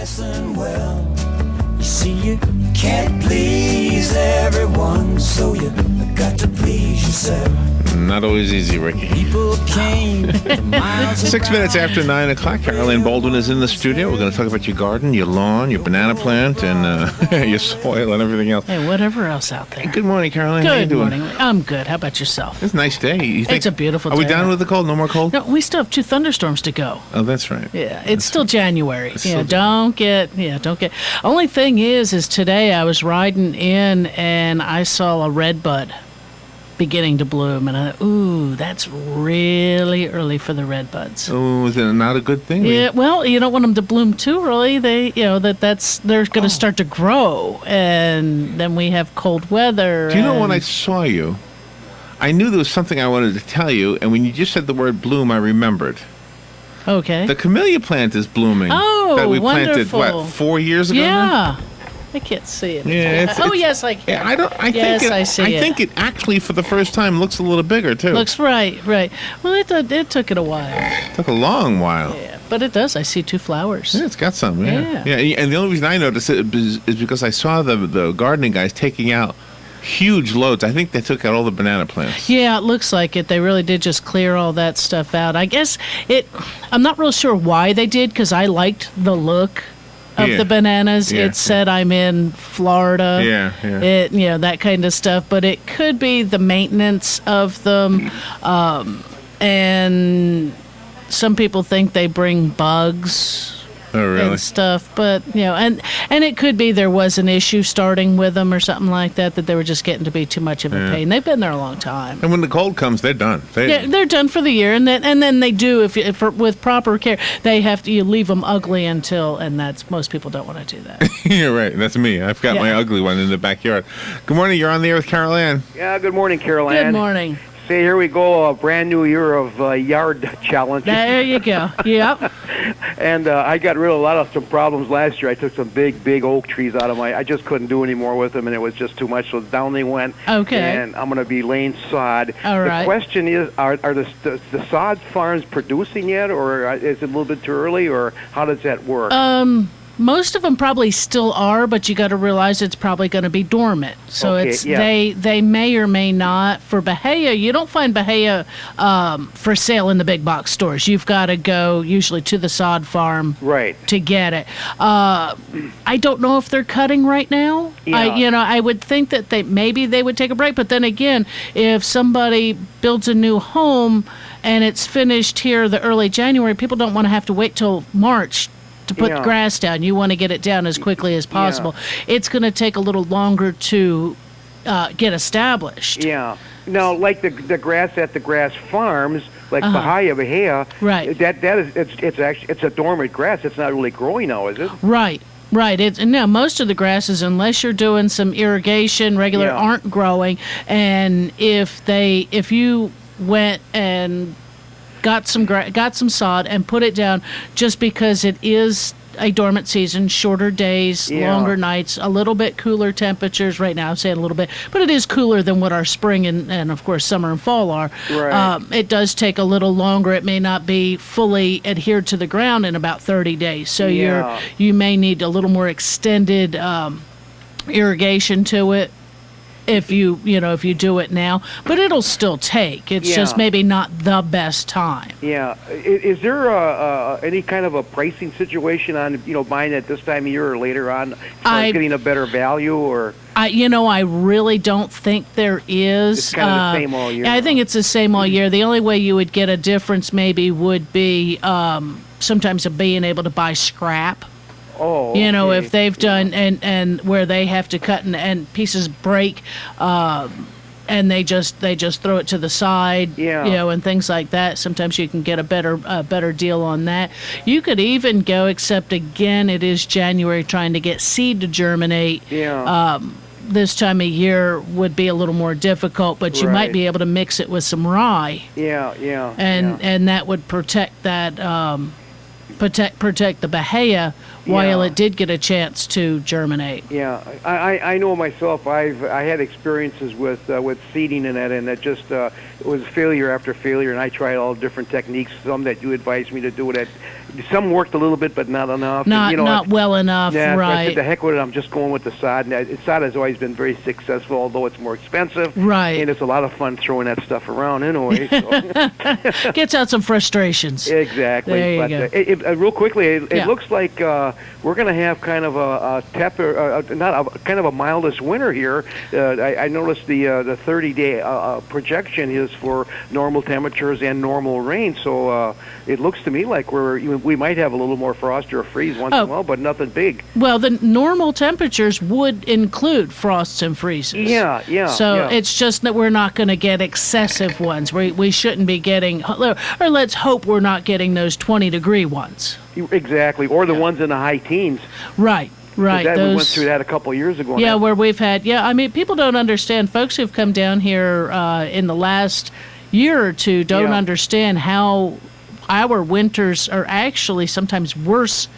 dressing well. You see, you can't please everyone, so you got to please yourself. Not always easy, Ricky. People came miles 6 minutes after 9 o'clock, Caroline Baldwin is in the studio. We're going to talk about your garden, your lawn, your banana plant, and your soil and everything else. Hey, whatever else out there. Good morning, Caroline. How you Good doing? morning. I'm good. How about yourself? It's a nice day. You think, It's a beautiful day. Are we done with the cold? No more cold? No, we still have 2 thunderstorms to go. Oh, that's right. Yeah, it's still January. It's Yeah, still- don't get. Only thing is today I was riding in and I saw a red bud beginning to bloom, and I thought, ooh, that's really early for the red buds. Oh, is it not a good thing? Yeah, well, you don't want them to bloom too early. They're going to start to grow, and then we have cold weather. Do you know when I saw you, I knew there was something I wanted to tell you, and when you just said the word bloom, I remembered. Okay. The camellia plant is blooming. Oh, that we wonderful. planted, what, 4 years ago? now? Yeah. I can't see it. Yeah, it's- yes, I can. Yeah, I Yes, I see I it. think it actually, for the first time, looks a little bigger too. Looks right. Well, it took it a while. Took a long while. Yeah, but it does. I see 2 flowers. Yeah, it's got some. Yeah. And the only reason I noticed it is because I saw the gardening guys taking out huge loads. I think they took out all the banana plants. Yeah, it looks like it. They really did just clear all that stuff out. I guess I'm not real sure why they did, because I liked the look of Yeah. the bananas. Yeah, It said I'm in Florida. Yeah. It, that kind of stuff. But it could be the maintenance of them, and some people think they bring bugs Oh, really? and stuff. But and it could be there was an issue starting with them or something like that they were just getting to be too much of a pain. They've been there a long time. And when the cold comes, they're done. They're done for the year, and then they do if with proper care. They have to you leave them ugly and that's most people don't want to do that. You're right. That's me. I've got my Yeah. ugly one in the backyard. Good morning. You're on the air with Carol Ann. Yeah, good morning, Carol Ann. Good morning. Say, here we go, a brand new year of yard challenges. There you go. Yep. And I got rid of some problems last year. I took some big oak trees out of I just couldn't do any more with them, and it was just too much, so down they went. Okay. And I'm going to be laying sod. All right. The question is, are the sod farms producing yet, or is it a little bit too early, or how does that work? Most of them probably still are, but you got to realize it's probably going to be dormant. So Okay, it's yeah. they may or may not. For Bahia, you don't find Bahia for sale in the big box stores. You've got to go usually to the sod farm Right. to get it. I don't know if they're cutting right now. Yeah. I would think that maybe they would take a break. But then again, if somebody builds a new home and it's finished here the early January, people don't want to have to wait till March to put Yeah. grass down. You want to get it down as quickly as possible. It's going to take a little longer to get established. Yeah. Now, like the grass at the grass farms, like Bahia, Right. That is it's a dormant grass. It's not really growing now, is it? Right. No, most of the grasses, unless you're doing some irrigation, regular, Yeah. aren't growing. And if you went and got some sod and put it down, just because it is a dormant season, shorter days, Yeah. longer nights, a little bit cooler temperatures. Right now I'm saying a little bit, but it is cooler than what our spring and of course summer and fall are. Right. It does take a little longer. It may not be fully adhered to the ground in about 30 days. So Yeah. you may need a little more extended irrigation to it if you do it now, but it'll still take. It's Yeah. just maybe not the best time. Yeah. Is there any kind of a pricing situation on buying at this time of year or later on, getting a better value, or? I really don't think there is. It's kind of the same all year. I think it's the same all year. The only way you would get a difference maybe would be sometimes of being able to buy scrap. Oh, okay. If they've done and where they have to cut and pieces break, and they just throw it to the side, Yeah. and things like that. Sometimes you can get a better deal on that. You could even go, except again, it is January, trying to get seed to germinate. Yeah. This time of year would be a little more difficult, but you might Right. be able to mix it with some rye, Yeah. and that would protect that. protect the bahia while Yeah. it did get a chance to germinate. Yeah, I know myself. I had experiences with seeding and that, and it just it was failure after failure. And I tried all different techniques. Some that you advised me to do that. Some worked a little bit, but not enough. Not And, not well enough, yeah, so I right? said, the heck with it. I'm just going with the sod. And sod has always been very successful, although it's more expensive. Right. And it's a lot of fun throwing that stuff around anyway. So. Gets out some frustrations. Exactly. There you But go. real quickly, it Yeah. looks like we're going to have kind of a kind of a mildest winter here. I noticed the 30-day projection is for normal temperatures and normal rain. So it looks to me like we might have a little more frost or a freeze once in a while, but nothing big. Well, the normal temperatures would include frosts and freezes. Yeah. So it's just that we're not going to get excessive ones. We shouldn't be getting, or let's hope we're not getting those 20-degree ones. Exactly, or the ones in the high teens. Right. 'Cause we went through that a couple of years ago. Yeah, where we've had, I mean, people don't understand. Folks who've come down here in the last year or two don't understand how our winters are actually sometimes worse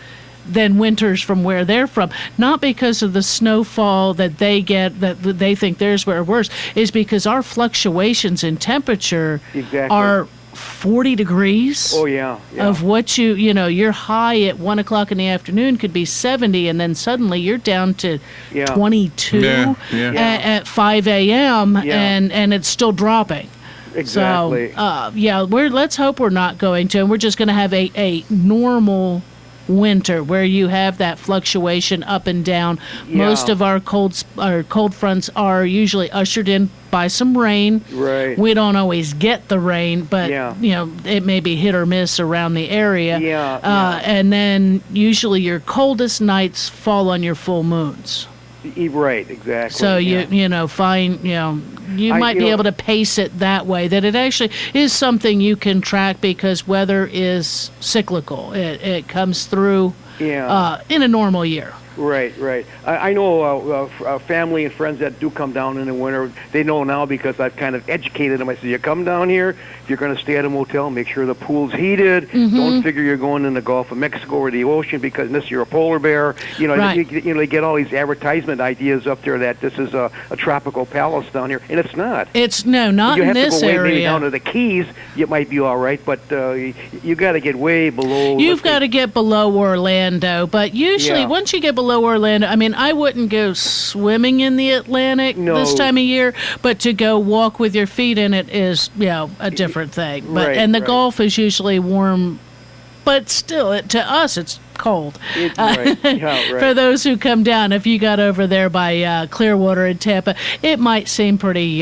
than winters from where they're from. Not because of the snowfall that they get, that they think theirs were worse, is because our fluctuations in temperature are 40 degrees. Oh, yeah. Of what your high at 1 o'clock in the afternoon could be 70, and then suddenly you're down to 22 at 5 a.m. And it's still dropping. Exactly. So, let's hope we're not going to, and we're just going to have a normal winter where you have that fluctuation up and down. Most of our cold fronts are usually ushered in by some rain. Right. We don't always get the rain, but it may be hit or miss around the area. And then usually your coldest nights fall on your full moons. Right, exactly. So you might be able to pace it that way, that it actually is something you can track, because weather is cyclical. It comes through in a normal year. Right. I know family and friends that do come down in the winter. They know now because I've kind of educated them. I said, you come down here, if you're going to stay at a motel, make sure the pool's heated. Don't figure you're going in the Gulf of Mexico or the ocean because unless you're a polar bear. They get all these advertisement ideas up there that this is a tropical palace down here, and it's not. It's not in this area. You have to go area. maybe down to the Keys. You might be all right, but you got to get way below. You've got to get below Orlando, but usually once you get below Orlando, I mean, I wouldn't go swimming in the Atlantic this time of year, but to go walk with your feet in it is, a different thing. But and the Gulf is usually warm, but still, to us, it's cold. For those who come down, if you got over there by Clearwater and Tampa, it might seem pretty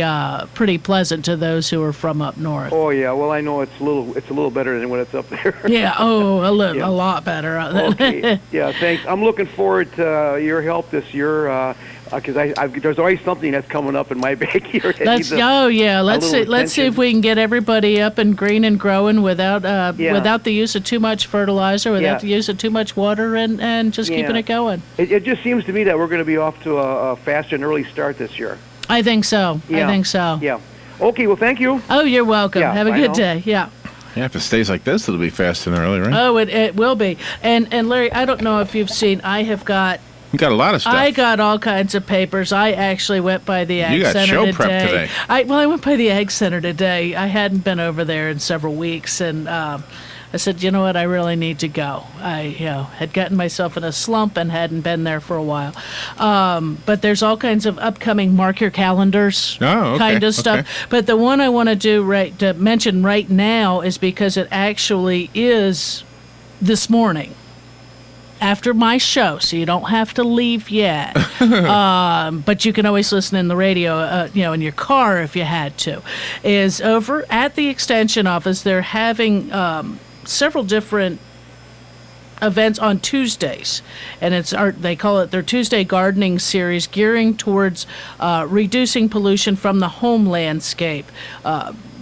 pleasant to those who are from up north. Oh yeah, well I know it's a little better than when it's up there. A lot better. Okay. Yeah, thanks. I'm looking forward to your help this year. Because there's always something that's coming up in my backyard. Let's see if we can get everybody up and green and growing without the use of too much fertilizer, without the use of too much water, and just keeping it going. It just seems to me that we're going to be off to a fast and early start this year. I think so. Yeah. Okay. Well, thank you. Oh, you're welcome. Yeah, Have a good day. Yeah. Yeah, if it stays like this, it'll be fast and early, right? Oh, it will be. And Larry, I don't know if you've seen. I have got. You got a lot of stuff. I got all kinds of papers. I actually went by the Ag Center today. You got show prep today. I went by the Ag Center today. I hadn't been over there in several weeks, and I said, you know what, I really need to go. I had gotten myself in a slump and hadn't been there for a while. But there's all kinds of upcoming mark your calendars kind of stuff. Okay. But the one I want to mention right now is because it actually is this morning, after my show, so you don't have to leave yet. But you can always listen in the radio, in your car if you had to. Is over at the Extension office. They're having several different events on Tuesdays, and they call it their Tuesday Gardening Series, gearing towards reducing pollution from the home landscape.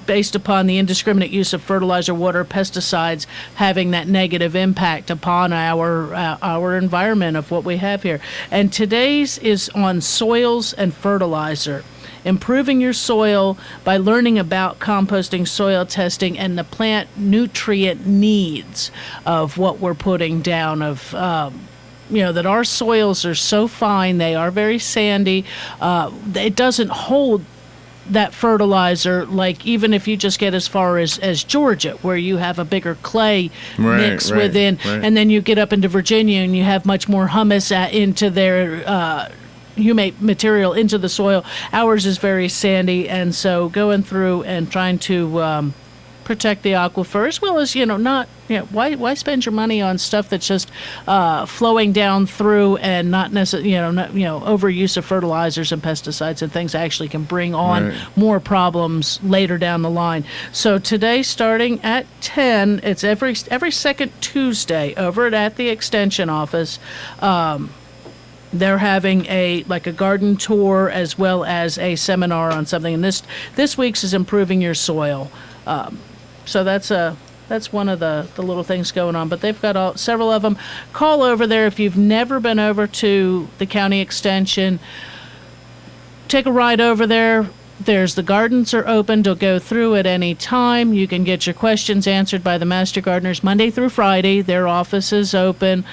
Based upon the indiscriminate use of fertilizer, water, pesticides having that negative impact upon our environment of what we have here. And today's is on soils and fertilizer. improving your soil by learning about composting, soil testing, and the plant nutrient needs of what we're putting down. That our soils are so fine, they are very sandy. It doesn't hold that fertilizer, like even if you just get as far as Georgia, where you have a bigger clay mix within, and then you get up into Virginia and you have much more humus into their humate material into the soil. Ours is very sandy, and so going through and trying to protect the aquifer, as well as why spend your money on stuff that's just flowing down through and not necessarily overuse of fertilizers and pesticides and things actually can bring on more problems later down the line. So today, starting at 10, it's every second Tuesday over at the extension office. They're having a garden tour as well as a seminar on something, and this week's is improving your soil. So that's one of the little things going on. But they've got several of them. Call over there if you've never been over to the county extension. Take a ride over there. The gardens are open to go through at any time. You can get your questions answered by the master gardeners Monday through Friday. Their office is open.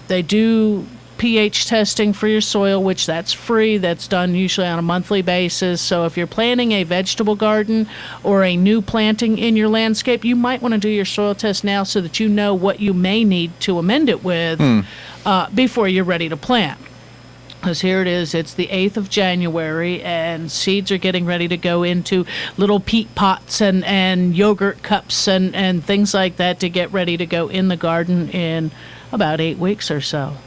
They do pH testing for your soil, which that's free. That's done usually on a monthly basis. So if you're planting a vegetable garden or a new planting in your landscape, you might want to do your soil test now so that you know what you may need to amend it with before you're ready to plant. Because here it is, it's the 8th of January, and seeds are getting ready to go into little peat pots and yogurt cups and things like that to get ready to go in the garden in about 8 weeks or so.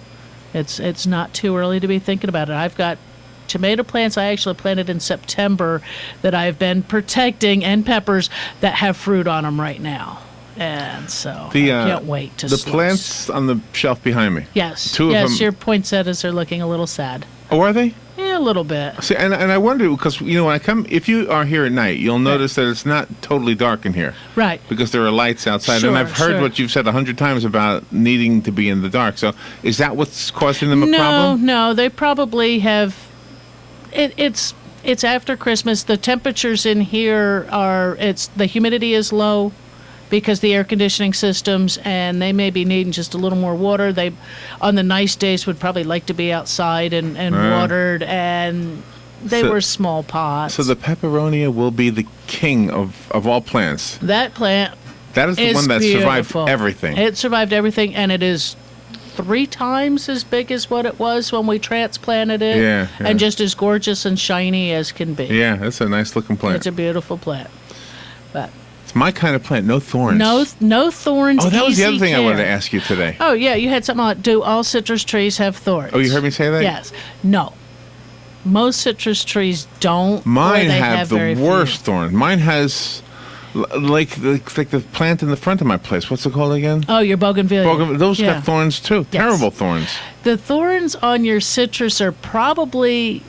It's not too early to be thinking about it. I've got tomato plants I actually planted in September that I've been protecting, and peppers that have fruit on them right now. And so I can't wait to the plants on the shelf behind me. Yes. Two of them. Your poinsettias are looking a little sad. Oh, are they? Yeah, a little bit. See, and I wonder, because when I come, if you are here at night, you'll notice that it's not totally dark in here. Right. Because there are lights outside, Sure, and I've heard sure. what you've said 100 times about needing to be in the dark. So, is that what's causing them a problem? No, they probably have. It's after Christmas. The temperatures in here the humidity is low because the air conditioning systems, and they may be needing just a little more water. They, on the nice days, would probably like to be outside and watered, and they were small pots. So the pepperonia will be the king of all plants. That plant That is the one that beautiful. survived everything. It survived everything, and it is 3 times as big as what it was when we transplanted it. Yeah. And just as gorgeous and shiny as can be. Yeah, that's a nice looking plant. It's a beautiful plant. But It's my kind of plant, no thorns. no thorns. Oh, that was the easy other thing I wanted to care. ask you today. Oh, yeah, you had something like, do all citrus trees have thorns? Oh, you heard me say that? Yes. No. Most citrus trees don't. or Mine they have the very few. worst thorns. Mine has like the plant in the front of my place. What's it called again? Oh, your bougainvillea. Those Yeah. got thorns too. Yes. Terrible thorns. The thorns on your citrus are probably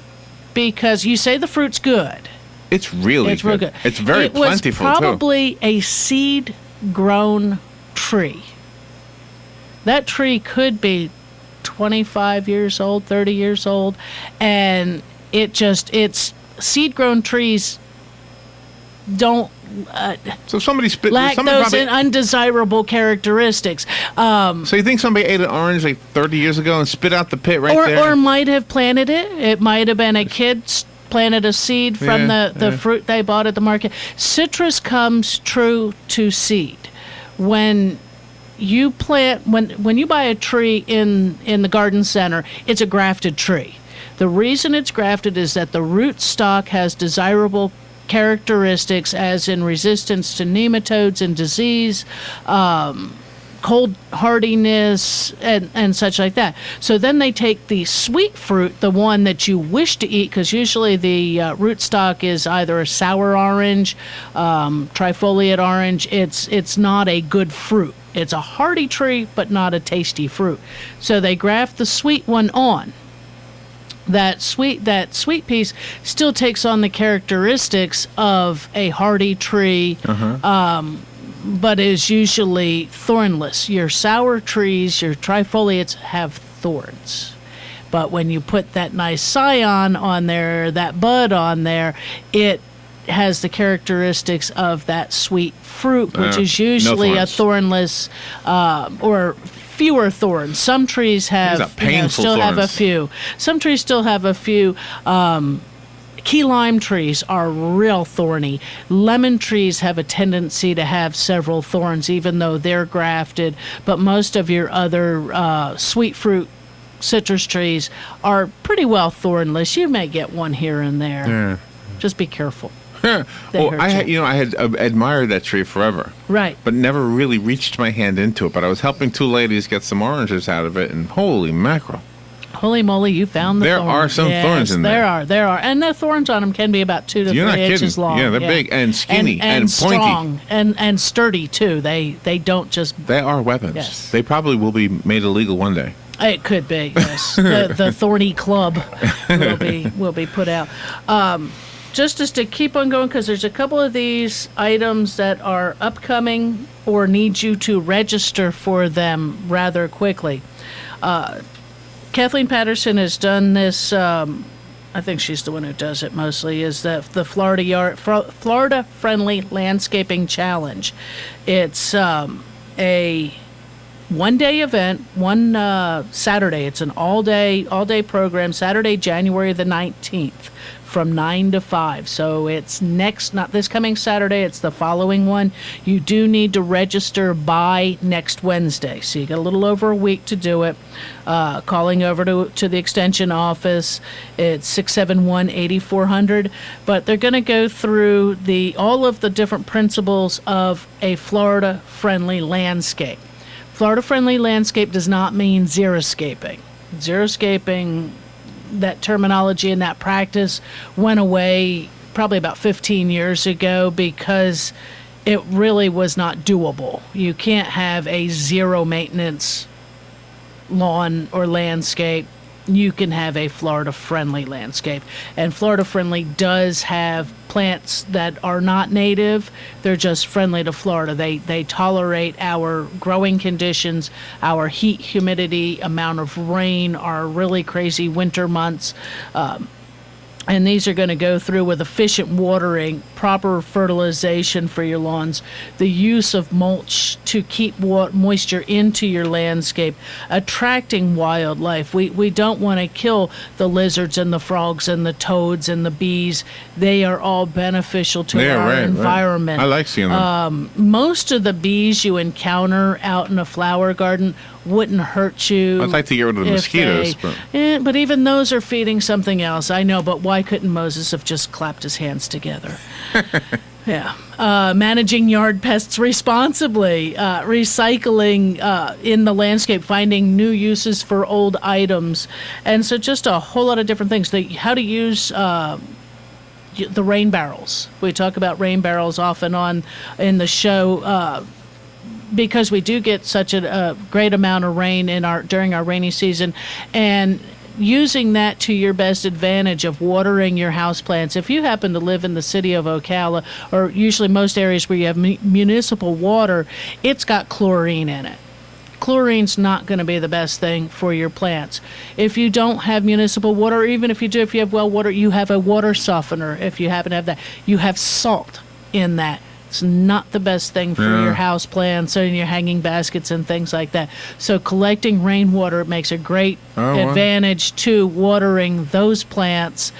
because you say the fruit's good. It's really It's real good. It's very It was plentiful too. probably a seed-grown tree. That tree could be 25 years old, 30 years old, and it's seed-grown trees don't So somebody spit. lack somebody those probably, undesirable characteristics. so you think somebody ate an orange like 30 years ago and spit out the pit right there? Or might have planted it. It might have been a kid planted a seed from the fruit they bought at the market. Citrus comes true to seed. When you plant, when you buy a tree in the garden center, it's a grafted tree. The reason it's grafted is that the root stock has desirable characteristics, as in resistance to nematodes and disease, cold hardiness, and such like that. So then they take the sweet fruit, the one that you wish to eat, because usually the rootstock is either a sour orange, trifoliate orange. It's not a good fruit. It's a hardy tree, but not a tasty fruit. So they graft the sweet one on. That sweet piece still takes on the characteristics of a hardy tree, but is usually thornless. Your sour trees, your trifoliates, have thorns But when you put that nice scion on there, that bud on there, it has the characteristics of that sweet fruit, which is usually no a thornless or fewer thorns. Some trees have These are painful still have a thorns. few. Some trees still have a few. Key lime trees are real thorny. Lemon trees have a tendency to have several thorns, even though they're grafted. But most of your other sweet fruit citrus trees are pretty well thornless. You may get one here and there. Yeah. Just be careful. Oh, hurt I had, you. I had admired that tree forever, Right. but never really reached my hand into it. But I was helping two ladies get some oranges out of it, and holy mackerel! Holy moly, you found the There thorn. are some Yes, thorns in there. There are. And the thorns on them can be about 2 to You're 3 not inches kidding. long. Yeah, they're big and skinny and pointy. strong and sturdy, too. They don't just... They are weapons. Yes. They probably will be made illegal one day. It could be, yes. the thorny club will be put out. Just as to keep on going, because there's a couple of these items that are upcoming or need you to register for them rather quickly. Kathleen Patterson has done this. I think she's the one who does it mostly. Is the Florida Friendly Landscaping Challenge? It's a one-day event, one Saturday. It's an all-day program. Saturday, January the 19th, from 9 to 5. So it's not this coming Saturday. It's the following one. You do need to register by next Wednesday. So you got a little over a week to do it. Calling over to the extension office. It's 671-8400. But they're going to go through all of the different principles of a Florida-friendly landscape. Florida-friendly landscape does not mean xeriscaping. Xeriscaping, that terminology and that practice went away probably about 15 years ago because it really was not doable. You can't have a zero-maintenance lawn or landscape. You can have a Florida-friendly landscape. And Florida-friendly does have plants that are not native. They're just friendly to Florida. They tolerate our growing conditions, our heat, humidity, amount of rain, our really crazy winter months. And these are going to go through with efficient watering, proper fertilization for your lawns, the use of mulch to keep moisture into your landscape, attracting wildlife. We don't want to kill the lizards and the frogs and the toads and the bees. They are all beneficial to our environment. I like seeing them. Most of the bees you encounter out in a flower garden wouldn't hurt you. I'd like to get rid of the mosquitoes. But even those are feeding something else. I know, but why couldn't Moses have just clapped his hands together? Yeah. Managing yard pests responsibly, recycling in the landscape, finding new uses for old items. And so just a whole lot of different things. How to use the rain barrels. We talk about rain barrels off and on in the show because we do get such a great amount of rain during our rainy season, and using that to your best advantage of watering your houseplants. If you happen to live in the city of Ocala, or usually most areas where you have municipal water, it's got chlorine in it. Chlorine's not going to be the best thing for your plants. If you don't have municipal water, or even if you do, if you have well water, you have a water softener. If you happen to have that, you have salt in that. It's not the best thing for your house plants and your hanging baskets and things like that. So collecting rainwater makes a great advantage to watering those plants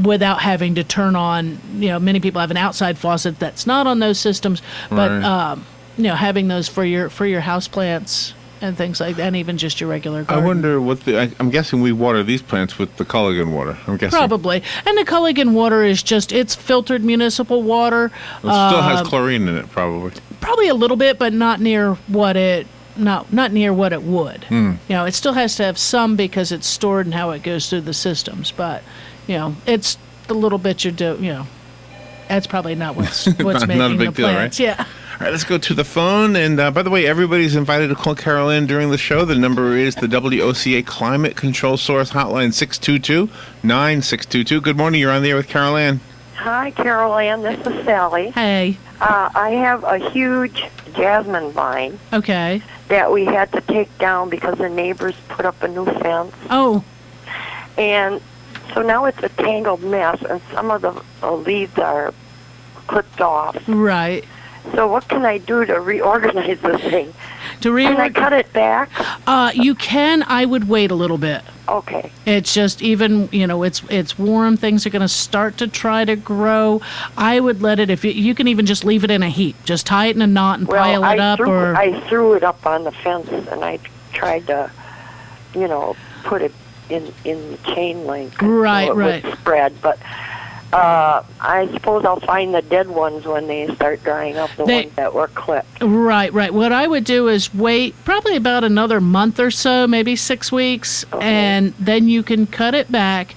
without having to turn on, many people have an outside faucet that's not on those systems, but having those for your house plants and things like that, and even just your regular garden. I wonder I'm guessing we water these plants with the Culligan water. I'm guessing. Probably. And the Culligan water is it's filtered municipal water. It still has chlorine in it, probably. Probably a little bit, but not near what it near what it would. It still has to have some because it's stored and how it goes through the systems. But, it's the little bit you're doing, that's probably not what's not making a big the deal, plants. right? Yeah. All right, let's go to the phone. And by the way, everybody's invited to call Carol Ann during the show. The number is the WOCA Climate Control Source Hotline, 622-9622. Good morning. You're on the air with Carol Ann. Hi, Carol Ann. This is Sally. Hey. I have a huge jasmine vine Okay. that we had to take down because the neighbors put up a new fence. Oh, And so now it's a tangled mess, and some of the leaves are clipped off. right. So what can I do to reorganize this thing? To Can I reorg- cut it back? You can. I would wait a little bit. Okay. It's just even, it's warm. Things are going to start to try to grow. I would let it, if you can even just leave it in a heap. Just tie it in a knot and pile it up. I threw it up on the fence, and I tried to, put it in the chain link. Right, so it right. would spread, but I suppose I'll find the dead ones when they start drying up, the ones that were clipped. Right. What I would do is wait probably about another month or so, maybe 6 weeks, and then you can cut it back.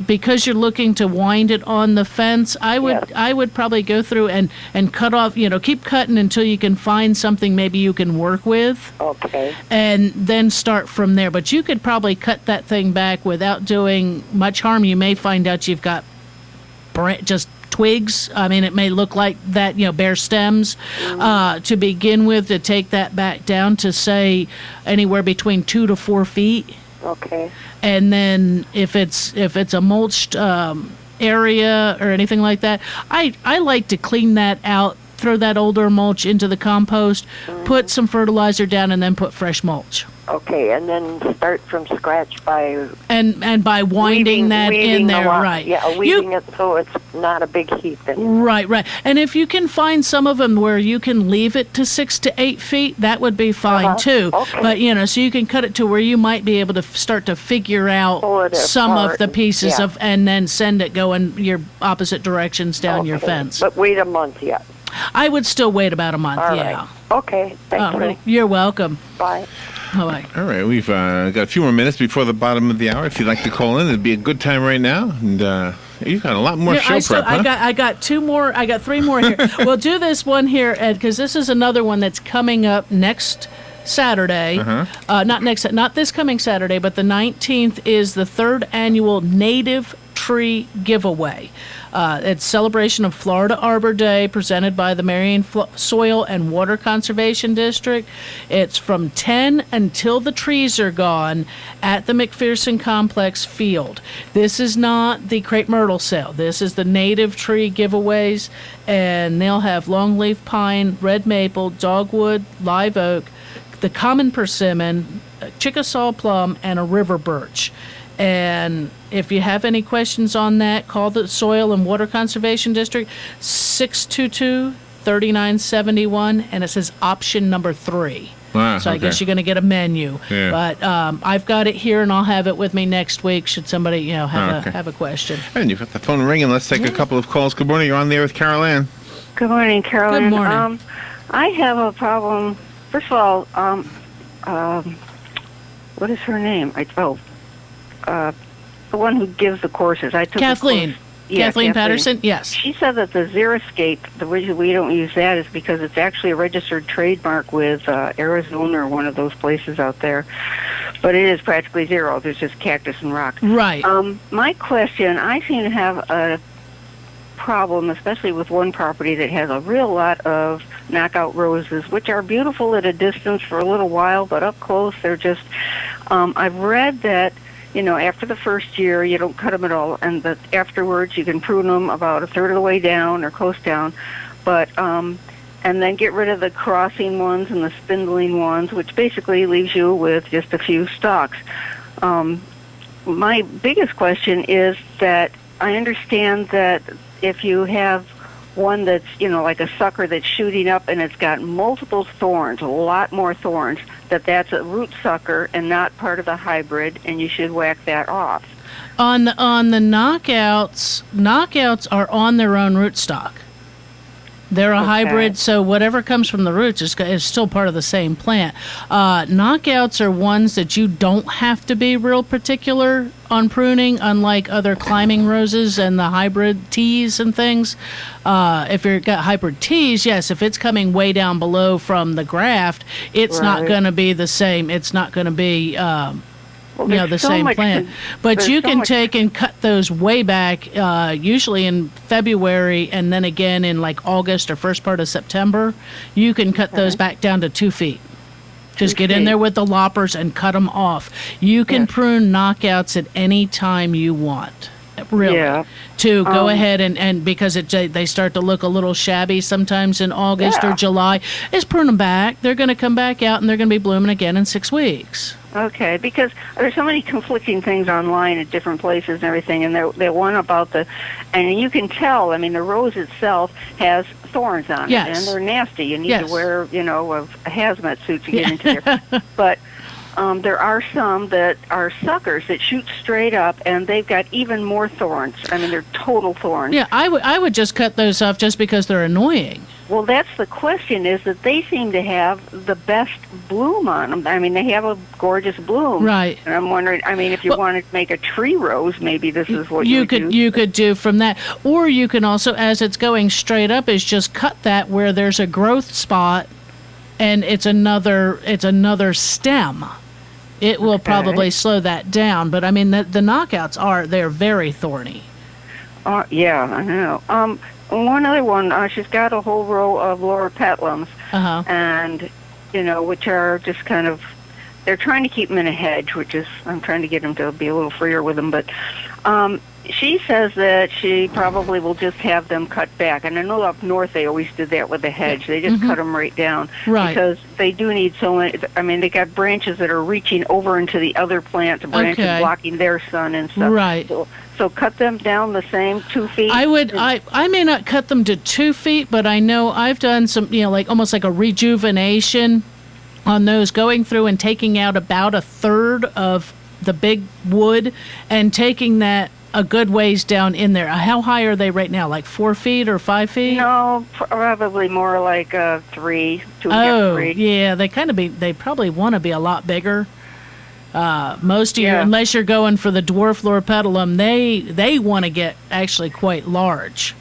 Because you're looking to wind it on the fence, I would probably go through and cut off, keep cutting until you can find something maybe you can work with. Okay. And then start from there. But you could probably cut that thing back without doing much harm. You may find out you've got just twigs. I mean, it may look like that, bare stems to begin with, to take that back down to, say, anywhere between 2 to 4 feet. Okay. And then if it's a mulched area or anything like that, I like to clean that out, throw that older mulch into the compost, put some fertilizer down, and then put fresh mulch. Okay, and then start from scratch by and by winding that in there, right? Yeah, weaving it so it's not a big heap anymore. Right. And if you can find some of them where you can leave it to 6 to 8 feet, that would be fine too. Okay. But so you can cut it to where you might be able to start to figure out some of the pieces and then send it going your opposite directions down your fence. But wait a month yet. I would still wait about a month. All yeah. Right. Okay. Thank you. You're welcome. Bye. Bye. All right, we've got a few more minutes before the bottom of the hour. If you'd like to call in, it'd be a good time right now. And you've got a lot more show prep, huh? I got 2 more. I got 3 more here. We'll do this one here, Ed, because this is another one that's coming up next Saturday. Not this coming Saturday, but the 19th is the 3rd annual Native Tree Giveaway. It's celebration of Florida Arbor Day, presented by the Marion Soil and Water Conservation District. It's from 10 until the trees are gone at the McPherson Complex Field. This is not the crepe myrtle sale. This is the native tree giveaways, and they'll have longleaf pine, red maple, dogwood, live oak, the common persimmon, Chickasaw plum, and a river birch. And if you have any questions on that, call the Soil and Water Conservation District, 622-3971, and it says option number 3. So I guess you're going to get a menu. Yeah. But I've got it here, and I'll have it with me next week should somebody have a question. And you've got the phone ringing. Let's take a couple of calls. Good morning. You're on there with Carol Ann. Good morning, Carolyn. Good morning. I have a problem. First of all, what is her name? The one who gives the courses. I took Kathleen. A course. Yeah, Kathleen Patterson? Yes. She said that the Xeriscape, the reason we don't use that is because it's actually a registered trademark with Arizona or one of those places out there. But it is practically zero. There's just cactus and rock. Right. My question, I seem to have a problem, especially with one property that has a real lot of knockout roses, which are beautiful at a distance for a little while, but up close they're just, I've read that, after the first year, you don't cut them at all, and that afterwards you can prune them about a third of the way down or close down, but and then get rid of the crossing ones and the spindling ones, which basically leaves you with just a few stalks. My biggest question is that I understand that if you have one that's, like a sucker that's shooting up and it's got multiple thorns, a lot more thorns, that's a root sucker and not part of the hybrid, and you should whack that off. On the knockouts are on their own rootstock. They're a hybrid, so whatever comes from the roots is still part of the same plant. Knockouts are ones that you don't have to be real particular on pruning, unlike other climbing roses and the hybrid teas and things. If you've got hybrid teas, yes, if it's coming way down below from the graft, it's not going to be the same. It's not going to be you know, the there's so same much plant. con- But there's you so can much- take and cut those way back, usually in February, and then again in like August or first part of September. You can cut those back down to 2 feet. Just 2 get in feet. there with the loppers and cut them off. You can Yes. prune knockouts at any time you want. Really. Yeah. To go ahead and because they start to look a little shabby sometimes in August or Yeah. July, just prune them back. They're going to come back out and they're going to be blooming again in 6 weeks. Okay, because there's so many conflicting things online at different places and everything, and they're one about and you can tell. I mean, the rose itself has thorns on Yes. it, and they're nasty. You need Yes. to wear, a hazmat suit to get into there. But there are some that are suckers that shoot straight up, and they've got even more thorns. I mean, they're total thorns. Yeah, I would just cut those off just because they're annoying. Well, that's the question, is that they seem to have the best bloom on them. I mean, they have a gorgeous bloom. Right. And I'm wondering, I mean, if you Well- want to make a tree rose, maybe this is what you would could do. you could do from that, or you can also, as it's going straight up, is just cut that where there's a growth spot, and it's another stem. It will probably slow that down, but I mean the knockouts they're very thorny. Yeah, I know. One other one, she's got a whole row of Laura petalums, Uh huh. and, which are just kind of, they're trying to keep them in a hedge, which is, I'm trying to get them to be a little freer with them, but she says that she probably will just have them cut back. And I know up north they always did that with the hedge. They just cut them right down. Right. Because they do need so many, I mean, they got branches that are reaching over into the other plant's branches, Okay. blocking their sun and stuff. Right. So cut them down the same 2 feet. I may not cut them to 2 feet, but I know I've done some, like almost like a rejuvenation on those, going through and taking out about a third of the big wood and taking that a good ways down in there. How high are they right now? Like 4 feet or 5 feet? No, probably more like 3, 2 and a half, Oh, 3. yeah. They probably want to be a lot bigger. Most of Yeah. unless you're going for the dwarf loropetalum, they want to get actually quite large.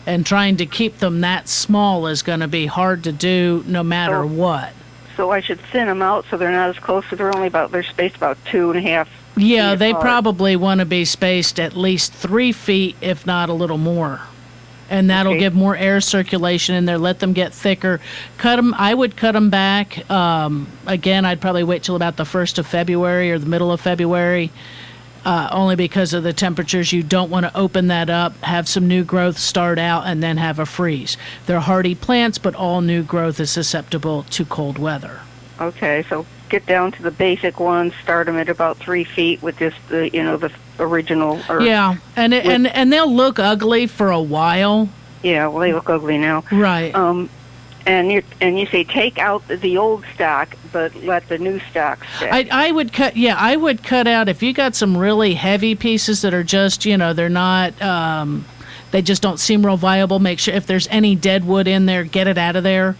And trying to keep them that small is going to be hard to do no matter Oh. what. So I should thin them out so they're not as close. So they're spaced about 2.5. Yeah, feet they apart. probably want to be spaced at least 3 feet, if not a little more. And that'll Okay. give more air circulation in there. Let them get thicker. Cut them. I would cut them back. Again, I'd probably wait till about the 1st of February or the middle of February, only because of the temperatures. You don't want to open that up, have some new growth start out, and then have a freeze. They're hardy plants, but all new growth is susceptible to cold weather. Okay, so get down to the basic ones. Start them at about 3 feet with just the the original. Yeah, and they'll look ugly for a while. Yeah, well, they look ugly now. Right. And you say take out the old stock, but let the new stock stay. I would cut. Yeah, I would cut out if you got some really heavy pieces that are just they're not. They just don't seem real viable. Make sure if there's any dead wood in there, get it out of there.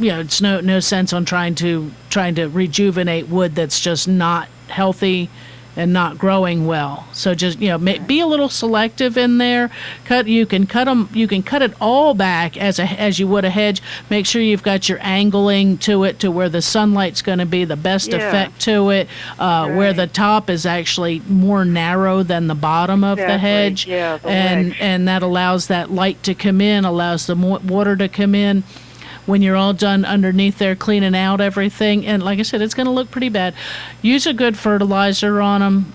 It's no sense on trying to rejuvenate wood that's just not healthy and not growing well. So just be a little selective in there. You can cut them. You can cut it all back as you would a hedge. Make sure you've got your angling to it to where the sunlight's going to be the best Yeah. effect to it. Where the top is actually more narrow than the bottom of the Exactly. hedge. Yeah, the and wedge. and that allows that light to come in, allows the water to come in. When you're all done underneath there cleaning out everything, and like I said, it's going to look pretty bad. Use a good fertilizer on them,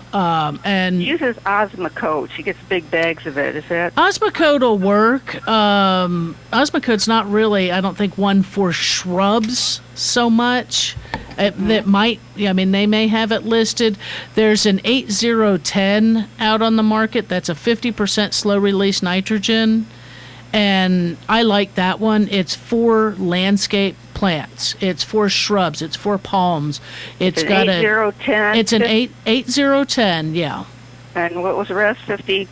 and Uses Osmocote. She gets big bags of it. Is that? Osmocote will work. Osmocote's not really, I don't think, one for shrubs so much. That might, they may have it listed. There's an 8010 out on the market that's a 50% slow release nitrogen. And I like that one. It's for landscape plants. It's for shrubs. It's for palms. It's an got 8010. It's an 8010. Yeah. And what was the rest? 50.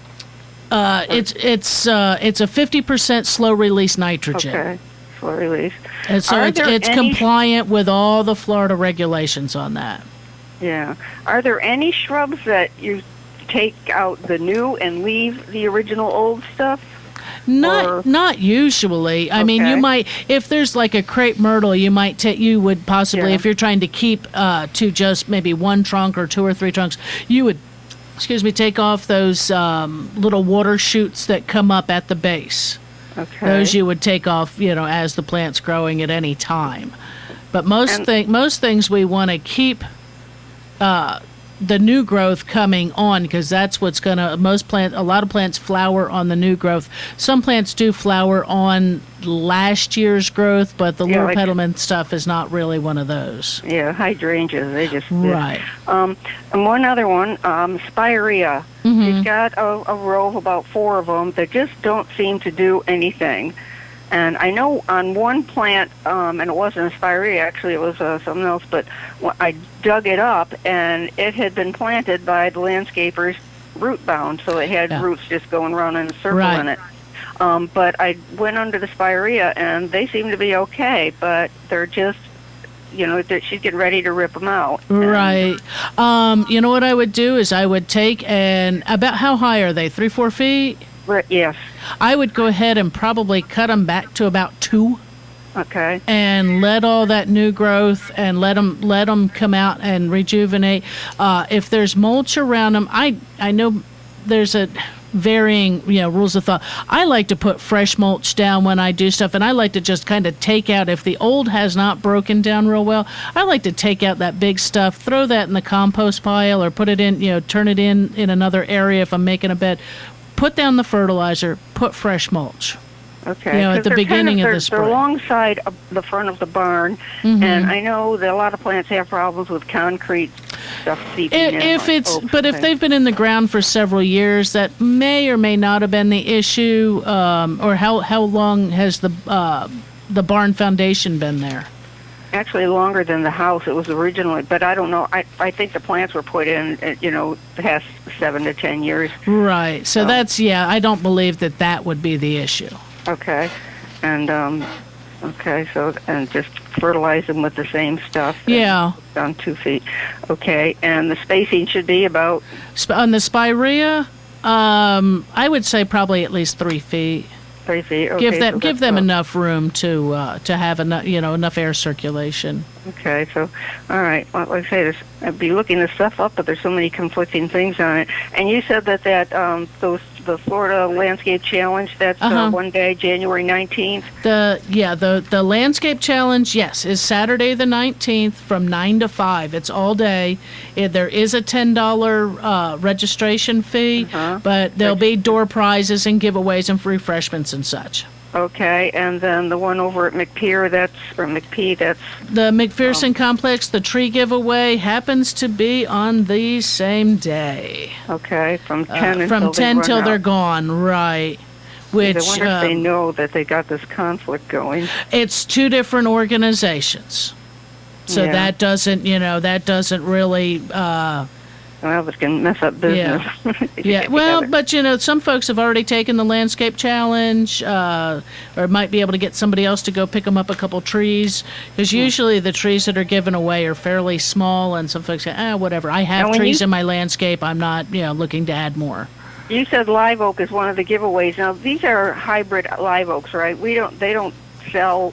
It's a 50% slow release nitrogen. Okay. Slow release. And so Are it's there any- compliant with all the Florida regulations on that. Yeah. Are there any shrubs that you take out the new and leave the original old stuff? Not usually. I mean, you Okay. might, if there's like a crepe myrtle, you would possibly, Yeah. if you're trying to keep to just maybe one trunk or 2 or 3 trunks, you would, take off those little water shoots that come up at the base. Okay. Those you would take off, as the plant's growing at any time. But most things we want to keep the new growth coming on, because that's what's going to, a lot of plants flower on the new growth. Some plants do flower on last year's growth, but the Yeah, lure like- petalman stuff is not really one of those. Yeah, hydrangeas. They just Right. And one other one, spirea. She's got a row of about 4 of them that just don't seem to do anything. And I know on one plant, and it wasn't a spirea, actually, it was something else, but I dug it up, and it had been planted by the landscapers root bound, so it had Yeah. roots just going around in a circle Right. in it. But I went under the spirea, and they seem to be okay, but they're just, she's getting ready to rip them out. Right. You know what I would do is I would take about how high are they? 3-4 feet? Yes. I would go ahead and probably cut them back to about 2. Okay. And let all that new growth and let them come out and rejuvenate. If there's mulch around them, I know there's a varying rules of thought. I like to put fresh mulch down when I do stuff, and I like to just kind of take out, if the old has not broken down real well, I like to take out that big stuff, throw that in the compost pile, or put it in, turn it in another area if I'm making a bed. Put down the fertilizer, put fresh mulch. Okay. At 'Cause the they're beginning of the they're spring. alongside of the front of the barn, and I know that a lot of plants have problems with concrete stuff seeping in. If like it's, oaks but and if things. they've been in the ground for several years, that may or may not have been the issue. Or how long has the barn foundation been there? Actually, longer than the house. It was originally, but I don't know. I think the plants were put in, past 7 to 10 years. Right. So that's, I don't believe that would be the issue. Okay. And, and just fertilize them with the same stuff. Yeah. Down 2 feet. Okay. And the spacing should be about, On the spirea, I would say probably at least 3 feet. 3 feet. Okay, Give so them that's enough room to have enough air circulation. Okay, so, all right. Well, like I say, I'd be looking this stuff up, but there's so many conflicting things on it. And you said that the Florida Landscape Challenge, that's one day, January 19th. The Landscape Challenge, yes, is Saturday the 19th from 9 to 5. It's all day. There is a $10 registration fee, but there'll be door prizes and giveaways and refreshments and such. Okay, and then the one over at McPee, that's The McPherson Complex, the tree giveaway, happens to be on the same day. okay, from 10 until From 10 till they're out. gone, right. I Which wonder if they know that they got this conflict going. it's 2 different organizations. So Yeah. that doesn't really Well, this can mess up business. Yeah, well, but some folks have already taken the landscape challenge, or might be able to get somebody else to go pick them up a couple trees, because usually the trees that are given away are fairly small, and some folks say, whatever, I have And when trees you- in my landscape, I'm not, looking to add more. You said live oak is one of the giveaways. Now, these are hybrid live oaks, right? They don't sell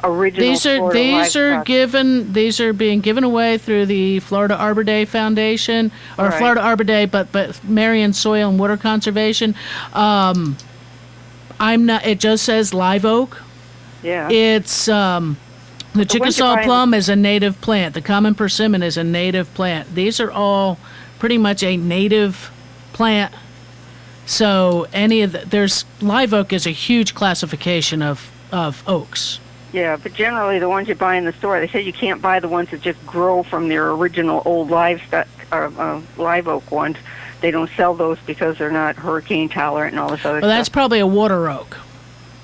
original Florida These are being given away through the Florida Arbor Day Foundation, or Right. Florida Arbor Day, but Marion Soil and Water Conservation. It just says live oak. Yeah. It's the Chickasaw buying- plum is a native plant. The common persimmon is a native plant. These are all pretty much a native plant. So there's live oak is a huge classification of oaks. Yeah, but generally the ones you buy in the store, they say you can't buy the ones that just grow from their original old livestock, live oak ones. They don't sell those because they're not hurricane tolerant and all this other Well, that's stuff. probably a water oak.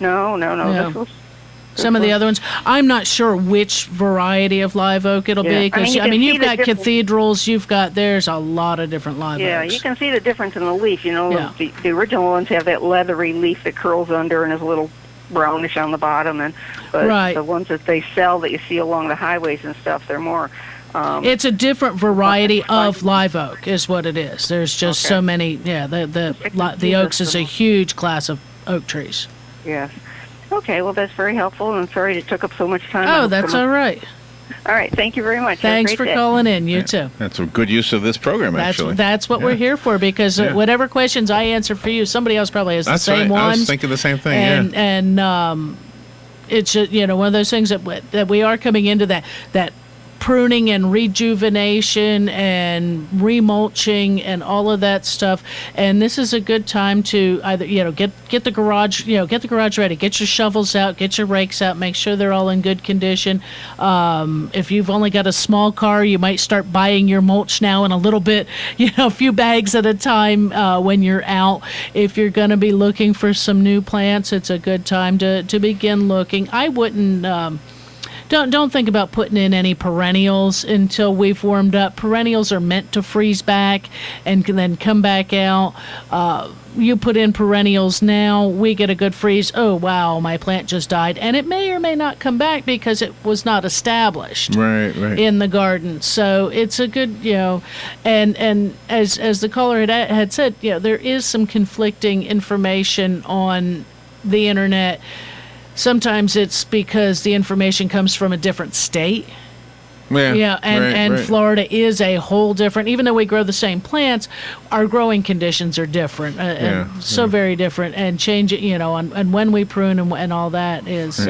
No. Yeah. This was, Some of the other ones, I'm not sure which variety of live oak it'll Yeah. be, because you can see you've the got difference. cathedrals, there's a lot of different live Yeah, oaks. you can see the difference in the leaf. Yeah. The original ones have that leathery leaf that curls under and is a little brownish on the bottom, but Right. the ones that they sell that you see along the highways and stuff, they're more. It's a different variety Okay, fine. of live oak, is what it is. There's just Okay. so many. Yeah, the oaks is a huge class of oak trees. Yes. Okay, well, that's very helpful, and I'm sorry it took up so much time. Oh, that's all right. All right, thank you very much. Have a Thanks great for day. calling in. You too. That's a good use of this program, actually. That's what we're here for, because whatever questions I answer for you, somebody else probably has the same right. ones. I was thinking the same thing, And it's just, one of those things that we are coming into that pruning and rejuvenation and remulching and all of that stuff. And this is a good time to either get the garage ready, get your shovels out, get your rakes out, make sure they're all in good condition. If you've only got a small car, you might start buying your mulch now in a little bit, a few bags at a time when you're out. If you're going to be looking for some new plants, it's a good time to begin looking. I wouldn't. Don't think about putting in any perennials until we've warmed up. Perennials are meant to freeze back and can then come back out. You put in perennials now, we get a good freeze. Oh, wow, my plant just died. And it may or may not come back because it was not established in the garden. So it's a good, and as the caller had said, there is some conflicting information on the internet. Sometimes it's because the information comes from a different state. And Florida is a whole different, even though we grow the same plants, our growing conditions are different, very different, and change it, and when we prune and all that is.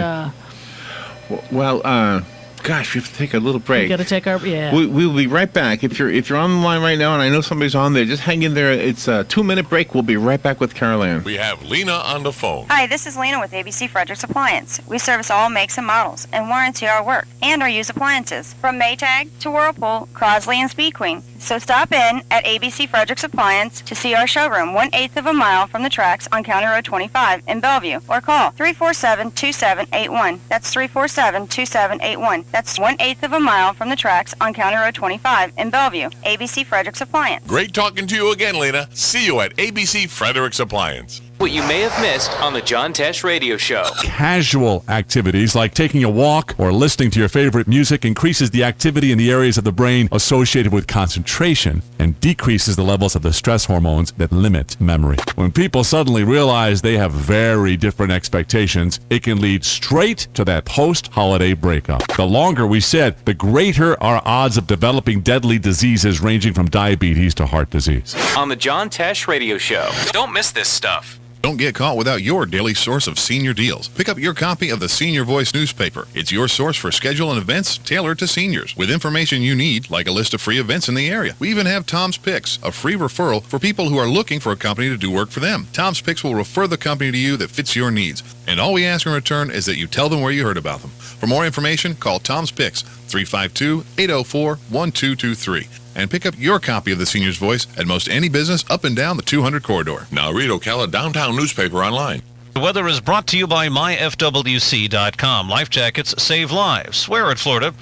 Gosh, we have to take a little break. We got to take our We'll be right back. If you're on the line right now, and I know somebody's on there, just hang in there. It's a 2-minute break. We'll be right back with Carol Ann. We have Lena on the phone. Hi, this is Lena with ABC Fredericks Appliance. We service all makes and models and warranty our work and our used appliances, from Maytag to Whirlpool, Crosley, and Speed Queen. So stop in at ABC Fredericks Appliance to see our showroom 1/8 of a mile from the tracks on County Road 25 in Bellevue, or call 347-2781. That's 347-2781. That's 1/8 of a mile from the tracks on County Road 25 in Bellevue. ABC Fredericks Appliance. Great talking to you again, Lena. See you at ABC Fredericks Appliance. What you may have missed on the John Tesh Radio Show. Casual activities like taking a walk or listening to your favorite music increases the activity in the areas of the brain associated with concentration and decreases the levels of the stress hormones that limit memory. When people suddenly realize they have very different expectations, it can lead straight to that post-holiday breakup. The longer we sit, the greater our odds of developing deadly diseases ranging from diabetes to heart disease. On the John Tesh Radio Show. Don't miss this stuff. Don't get caught without your daily source of senior deals. Pick up your copy of the Senior Voice newspaper. It's your source for schedule and events tailored to seniors, with information you need, like a list of free events in the area. We even have Tom's Picks, a free referral for people who are looking for a company to do work for them. Tom's Picks will refer the company to you that fits your needs, and all we ask in return is that you tell them where you heard about them. For more information, call Tom's Picks, 352-804-1223. And pick up your copy of the Senior's Voice at most any business up and down the 200 corridor. Now read Ocala Downtown Newspaper online. The weather is brought to you by myfwc.com. Life jackets save lives. Where at Florida?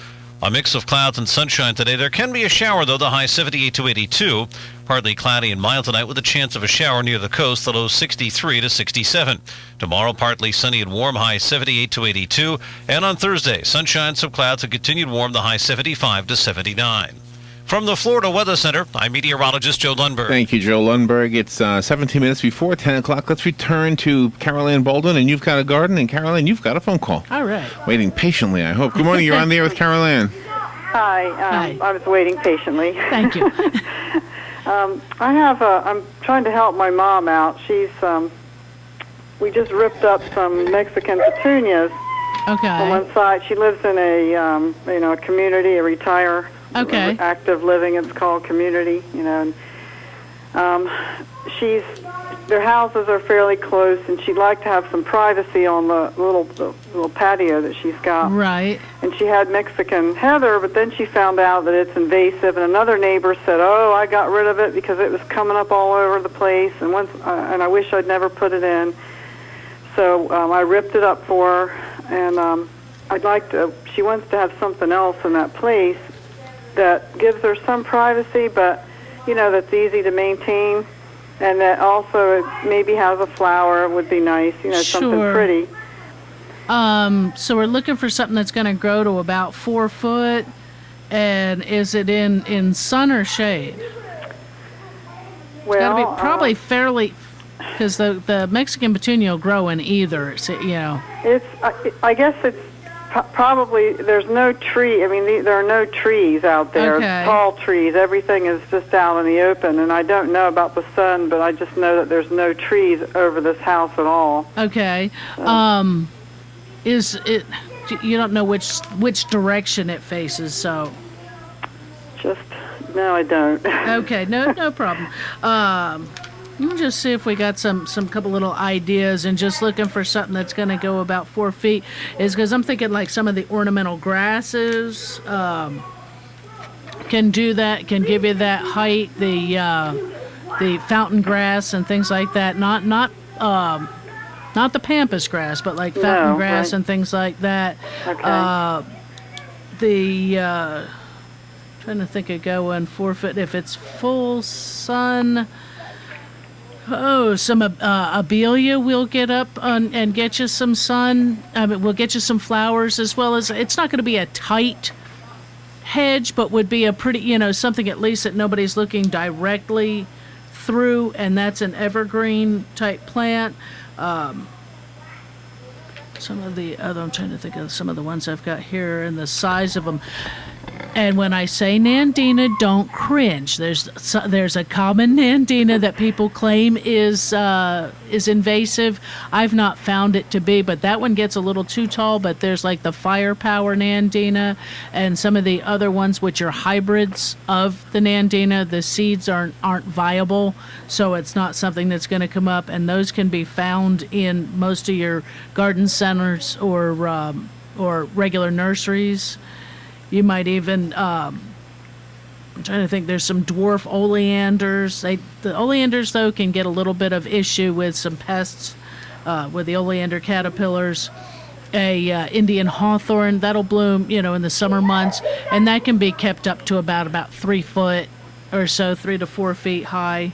A mix of clouds and sunshine today. There can be a shower, though, the high 78 to 82. Partly cloudy and mild tonight with a chance of a shower near the coast, the low 63 to 67. Tomorrow, partly sunny and warm, high 78 to 82. And on Thursday, sunshine, some clouds, and continued warm, the high 75 to 79. From the Florida Weather Center, I'm meteorologist Joe Lundberg. Thank you, Joe Lundberg. It's 17 minutes before 10 o'clock. Let's return to Carol Ann Baldwin, and you've got a garden, and Carol Ann, you've got a phone call. All right. Waiting patiently, I hope. Good morning. You're on the air with Carol Ann. Hi. Hi. I was waiting patiently. Thank you. I'm trying to help my mom out. We just ripped up some Mexican petunias on one side. She lives in a community, a retire. Okay. Active living, it's called community, and their houses are fairly close, and she'd like to have some privacy on the little patio that she's got. Right. And she had Mexican heather, but then she found out that it's invasive, and another neighbor said, "Oh, I got rid of it because it was coming up all over the place, and I wish I'd never put it in." So I ripped it up for her, and she wants to have something else in that place that gives her some privacy, but, that's easy to maintain, and that also it maybe has a flower. It would be nice, something pretty. So we're looking for something that's going to grow to about 4 foot, and is it in sun or shade? Well, It's got to be probably Because the Mexican petunia will grow in either. So, It's. I guess it's probably there's no tree. I mean, there are no trees out there. Okay. Tall trees. Everything is just out in the open. And I don't know about the sun, but I just know that there's no trees over this house at all. Okay. Is it? You don't know which direction it faces, so. No, I don't. Okay, no problem. Let me just see if we got some couple little ideas, and just looking for something that's going to go about 4 feet. Is because I'm thinking like some of the ornamental grasses can do that, can give you that height. The fountain grass and things like that. Not the pampas grass, but like fountain grass right. and things like that. Okay. Trying to think of going 4 foot if it's full sun. Oh, some abelia will get up and get you some sun. I mean, we'll get you some flowers, as well as it's not going to be a tight hedge, but would be a pretty, something at least that nobody's looking directly through, and that's an evergreen type plant. Some of the other, I'm trying to think of some of the ones I've got here and the size of them. And when I say Nandina, don't cringe. There's a common Nandina that people claim is invasive. I've not found it to be, but that one gets a little too tall. But there's like the firepower Nandina and some of the other ones which are hybrids of the Nandina. The seeds aren't viable, so it's not something that's going to come up. And those can be found in most of your garden centers or regular nurseries. You might even, I'm trying to think, there's some dwarf oleanders. The oleanders, though, can get a little bit of issue with some pests, with the oleander caterpillars. Indian hawthorn, that'll bloom, in the summer months, and that can be kept up to about 3 foot or so, 3 to 4 feet high.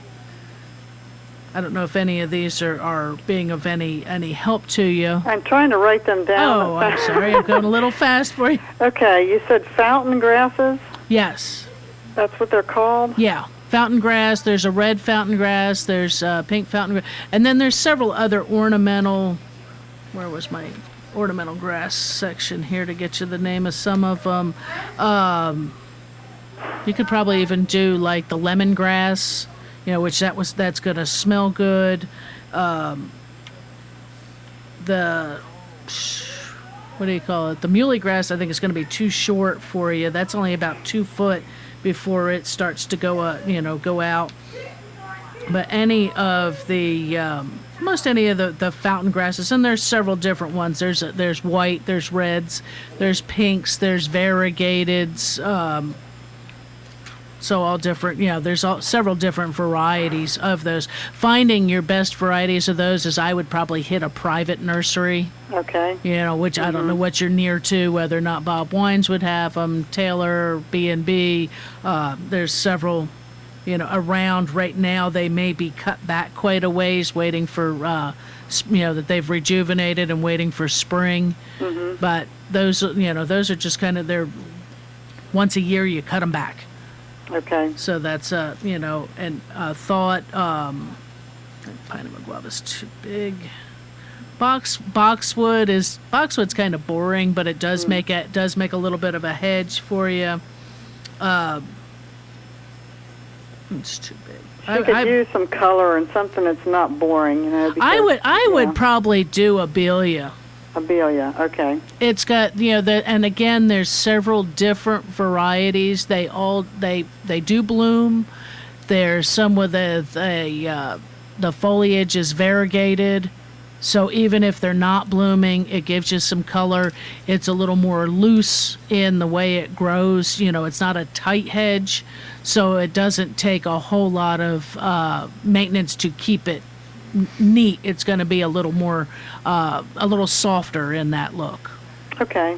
I don't know if any of these are being of any help to you. I'm trying to write them down. Oh, I'm sorry. I'm going a little fast for you. Okay, you said fountain grasses? Yes. That's what they're called? Yeah. Fountain grass. There's a red fountain grass. There's pink fountain grass. And then there's several other ornamental... Where was my ornamental grass section here to get you the name of some of them? You could probably even do like the lemongrass. Which that's going to smell good. The what do you call it? The muley grass, I think, is going to be too short for you. That's only about 2 foot before it starts to go out. But any of the most any of the fountain grasses, and there's several different ones. There's white, there's reds, there's pinks, there's variegateds. So all different, there's several different varieties of those. Finding your best varieties of those is I would probably hit a private nursery. Okay. Which I don't know what you're near to, whether or not Bob Wines would have them, Taylor, B&B. There's several, around right now. They may be cut back quite a ways, waiting for, that they've rejuvenated and waiting for spring. Mm-hmm. But those are just kind of, they're once a year you cut them back. Okay. So that's and thought Pinus guava's too big. Boxwood's kind of boring, but it does make a little bit of a hedge for you. It's too big. You could use some color and something that's not boring, Because, I would probably do abelia. Abelia, okay. It's got and again, there's several different varieties. They do bloom. There's some with the foliage is variegated, so even if they're not blooming, it gives you some color. It's a little more loose in the way it grows. It's not a tight hedge, so it doesn't take a whole lot of maintenance to keep it neat. It's going to be a little more, a little softer in that look. Okay.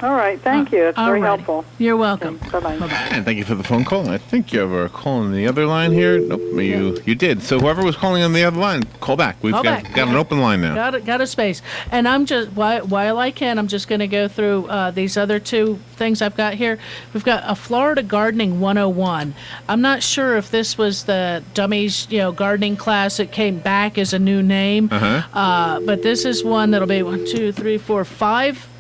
All right, thank you. It's very Alrighty. helpful. You're welcome. Bye-bye. And thank you for the phone call. I think you have a call on the other line here. Nope, you did. So whoever was calling on the other line, call back. We've Call got back. an open line now. Got a space. And I'm just, while I can, I'm just going to go through these other two things I've got here. We've got a Florida Gardening 101. I'm not sure if this was the dummies, gardening class that came back as a new name. But this is one that'll be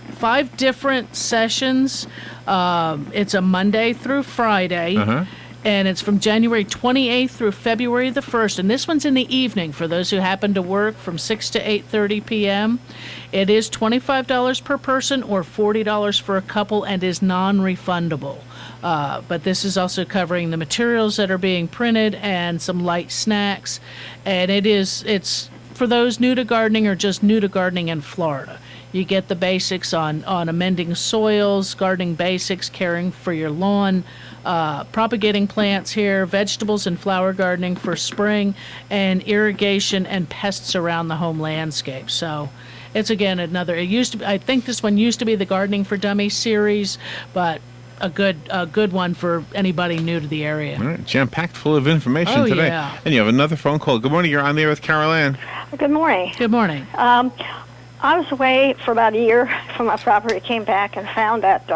5 different sessions. It's a Monday through Friday. And it's from January 28th through February the 1st. And this one's in the evening for those who happen to work from 6 to 8:30 p.m. It is $25 per person or $40 for a couple and is non-refundable. But this is also covering the materials that are being printed and some light snacks. And it's for those new to gardening or just new to gardening in Florida. You get the basics on amending soils, gardening basics, caring for your lawn, propagating plants here, vegetables and flower gardening for spring, and irrigation and pests around the home landscape. So it's, again, I think this one used to be the Gardening for Dummies series, but a good one for anybody new to the area. All right, jam-packed full of information today. Yeah. And you have another phone call. Good morning. You're on there with Carol Ann. Good morning. Good morning. I was away for about a year from my property, came back and found that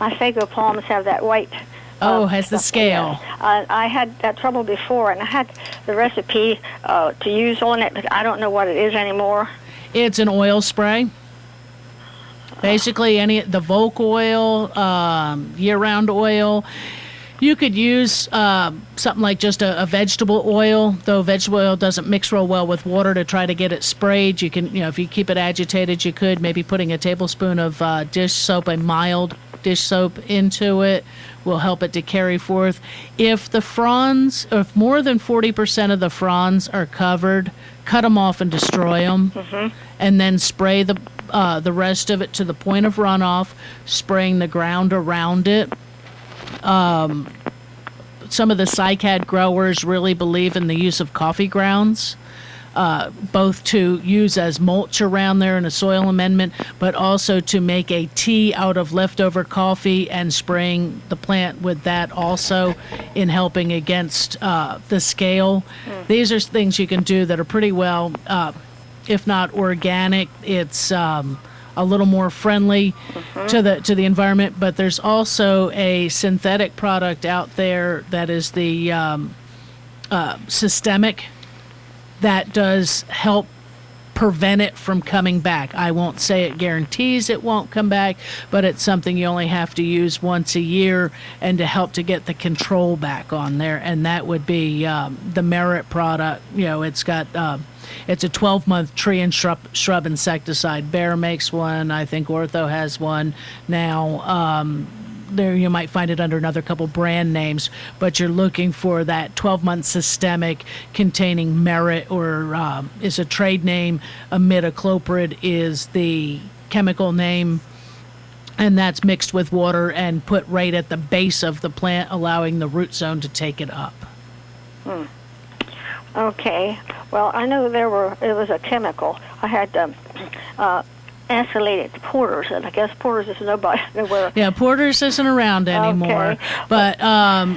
my sago palms have that white. Has the scale. I had that trouble before, and I had the recipe to use on it, but I don't know what it is anymore. It's an oil spray. Basically, the Volk oil, year-round oil. You could use something like just a vegetable oil, though vegetable oil doesn't mix real well with water to try to get it sprayed. You can, if you keep it agitated, you could maybe putting a tablespoon of dish soap, a mild dish soap into it will help it to carry forth. If more than 40% of the fronds are covered, cut them off and destroy them, and then spray the rest of it to the point of runoff, spraying the ground around it. Some of the cycad growers really believe in the use of coffee grounds, both to use as mulch around there in a soil amendment, but also to make a tea out of leftover coffee and spraying the plant with that also in helping against the scale. These are things you can do that are pretty well, if not organic, it's a little more friendly to the environment. But there's also a synthetic product out there that is the systemic that does help prevent it from coming back. I won't say it guarantees it won't come back, but it's something you only have to use once a year and to help to get the control back on there. And that would be the Merit product. It's got it's a 12-month tree and shrub insecticide. Bayer makes one. I think Ortho has one now. There you might find it under another couple brand names, but you're looking for that 12-month systemic containing Merit, or is a trade name. Imidacloprid is the chemical name, and that's mixed with water and put right at the base of the plant, allowing the root zone to take it up. Okay. Well, I know it was a chemical. I had acylated porters, and I guess porters is nowhere. Yeah, porters isn't around anymore. Okay. But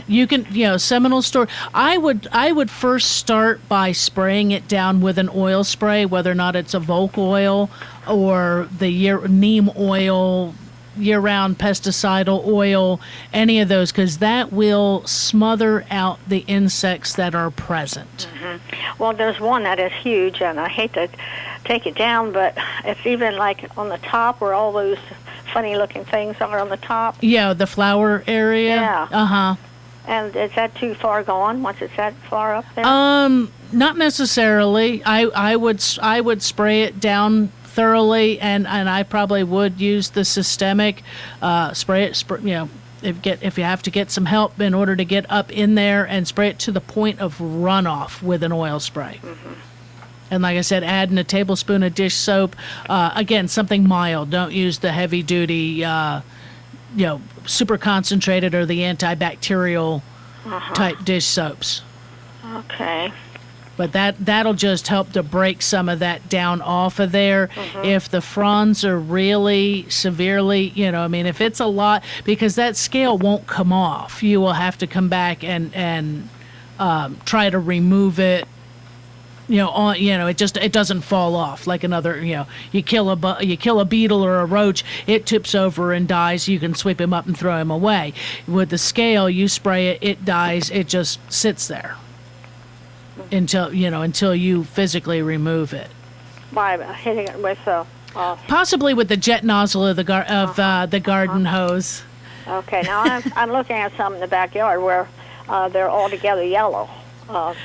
you can, Seminole store. I would first start by spraying it down with an oil spray, whether or not it's a Volk oil or the neem oil, year-round pesticidal oil, any of those, because that will smother out the insects that are present. Well, there's one that is huge, and I hate to take it down, but it's even like on the top where all those funny-looking things are on the top. Yeah, the flower area. Yeah. And is that too far gone once it's that far up there? Not necessarily. I would spray it down thoroughly, and I probably would use the systemic spray it. If you have to get some help in order to get up in there, and spray it to the point of runoff with an oil spray. And like I said, adding a tablespoon of dish soap. Again, something mild. Don't use the heavy duty, super concentrated or the antibacterial type dish soaps. Okay. But that'll just help to break some of that down off of there. If the fronds are really severely, if it's a lot, because that scale won't come off, you will have to come back and try to remove it. It doesn't fall off like another. You kill a beetle or a roach, it tips over and dies. You can sweep him up and throw him away. With the scale, you spray it, it dies. It just sits there until you physically remove it. By hitting it with Possibly with the jet nozzle of the the garden hose. Okay, now I'm looking at some in the backyard where they're all together yellow. It's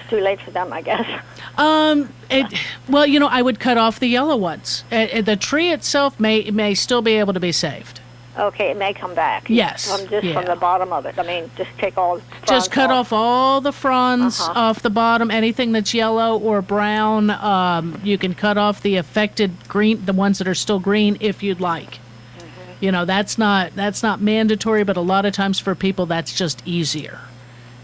too late for them, I guess. I would cut off the yellow ones. The tree itself may still be able to be saved. Okay, it may come back. Yes. From the bottom of it. I mean, just take all the fronds Just cut off all the fronds off the bottom. Anything that's yellow or brown, you can cut off the affected green, the ones that are still green, if you'd like. That's not mandatory, but a lot of times for people that's just easier,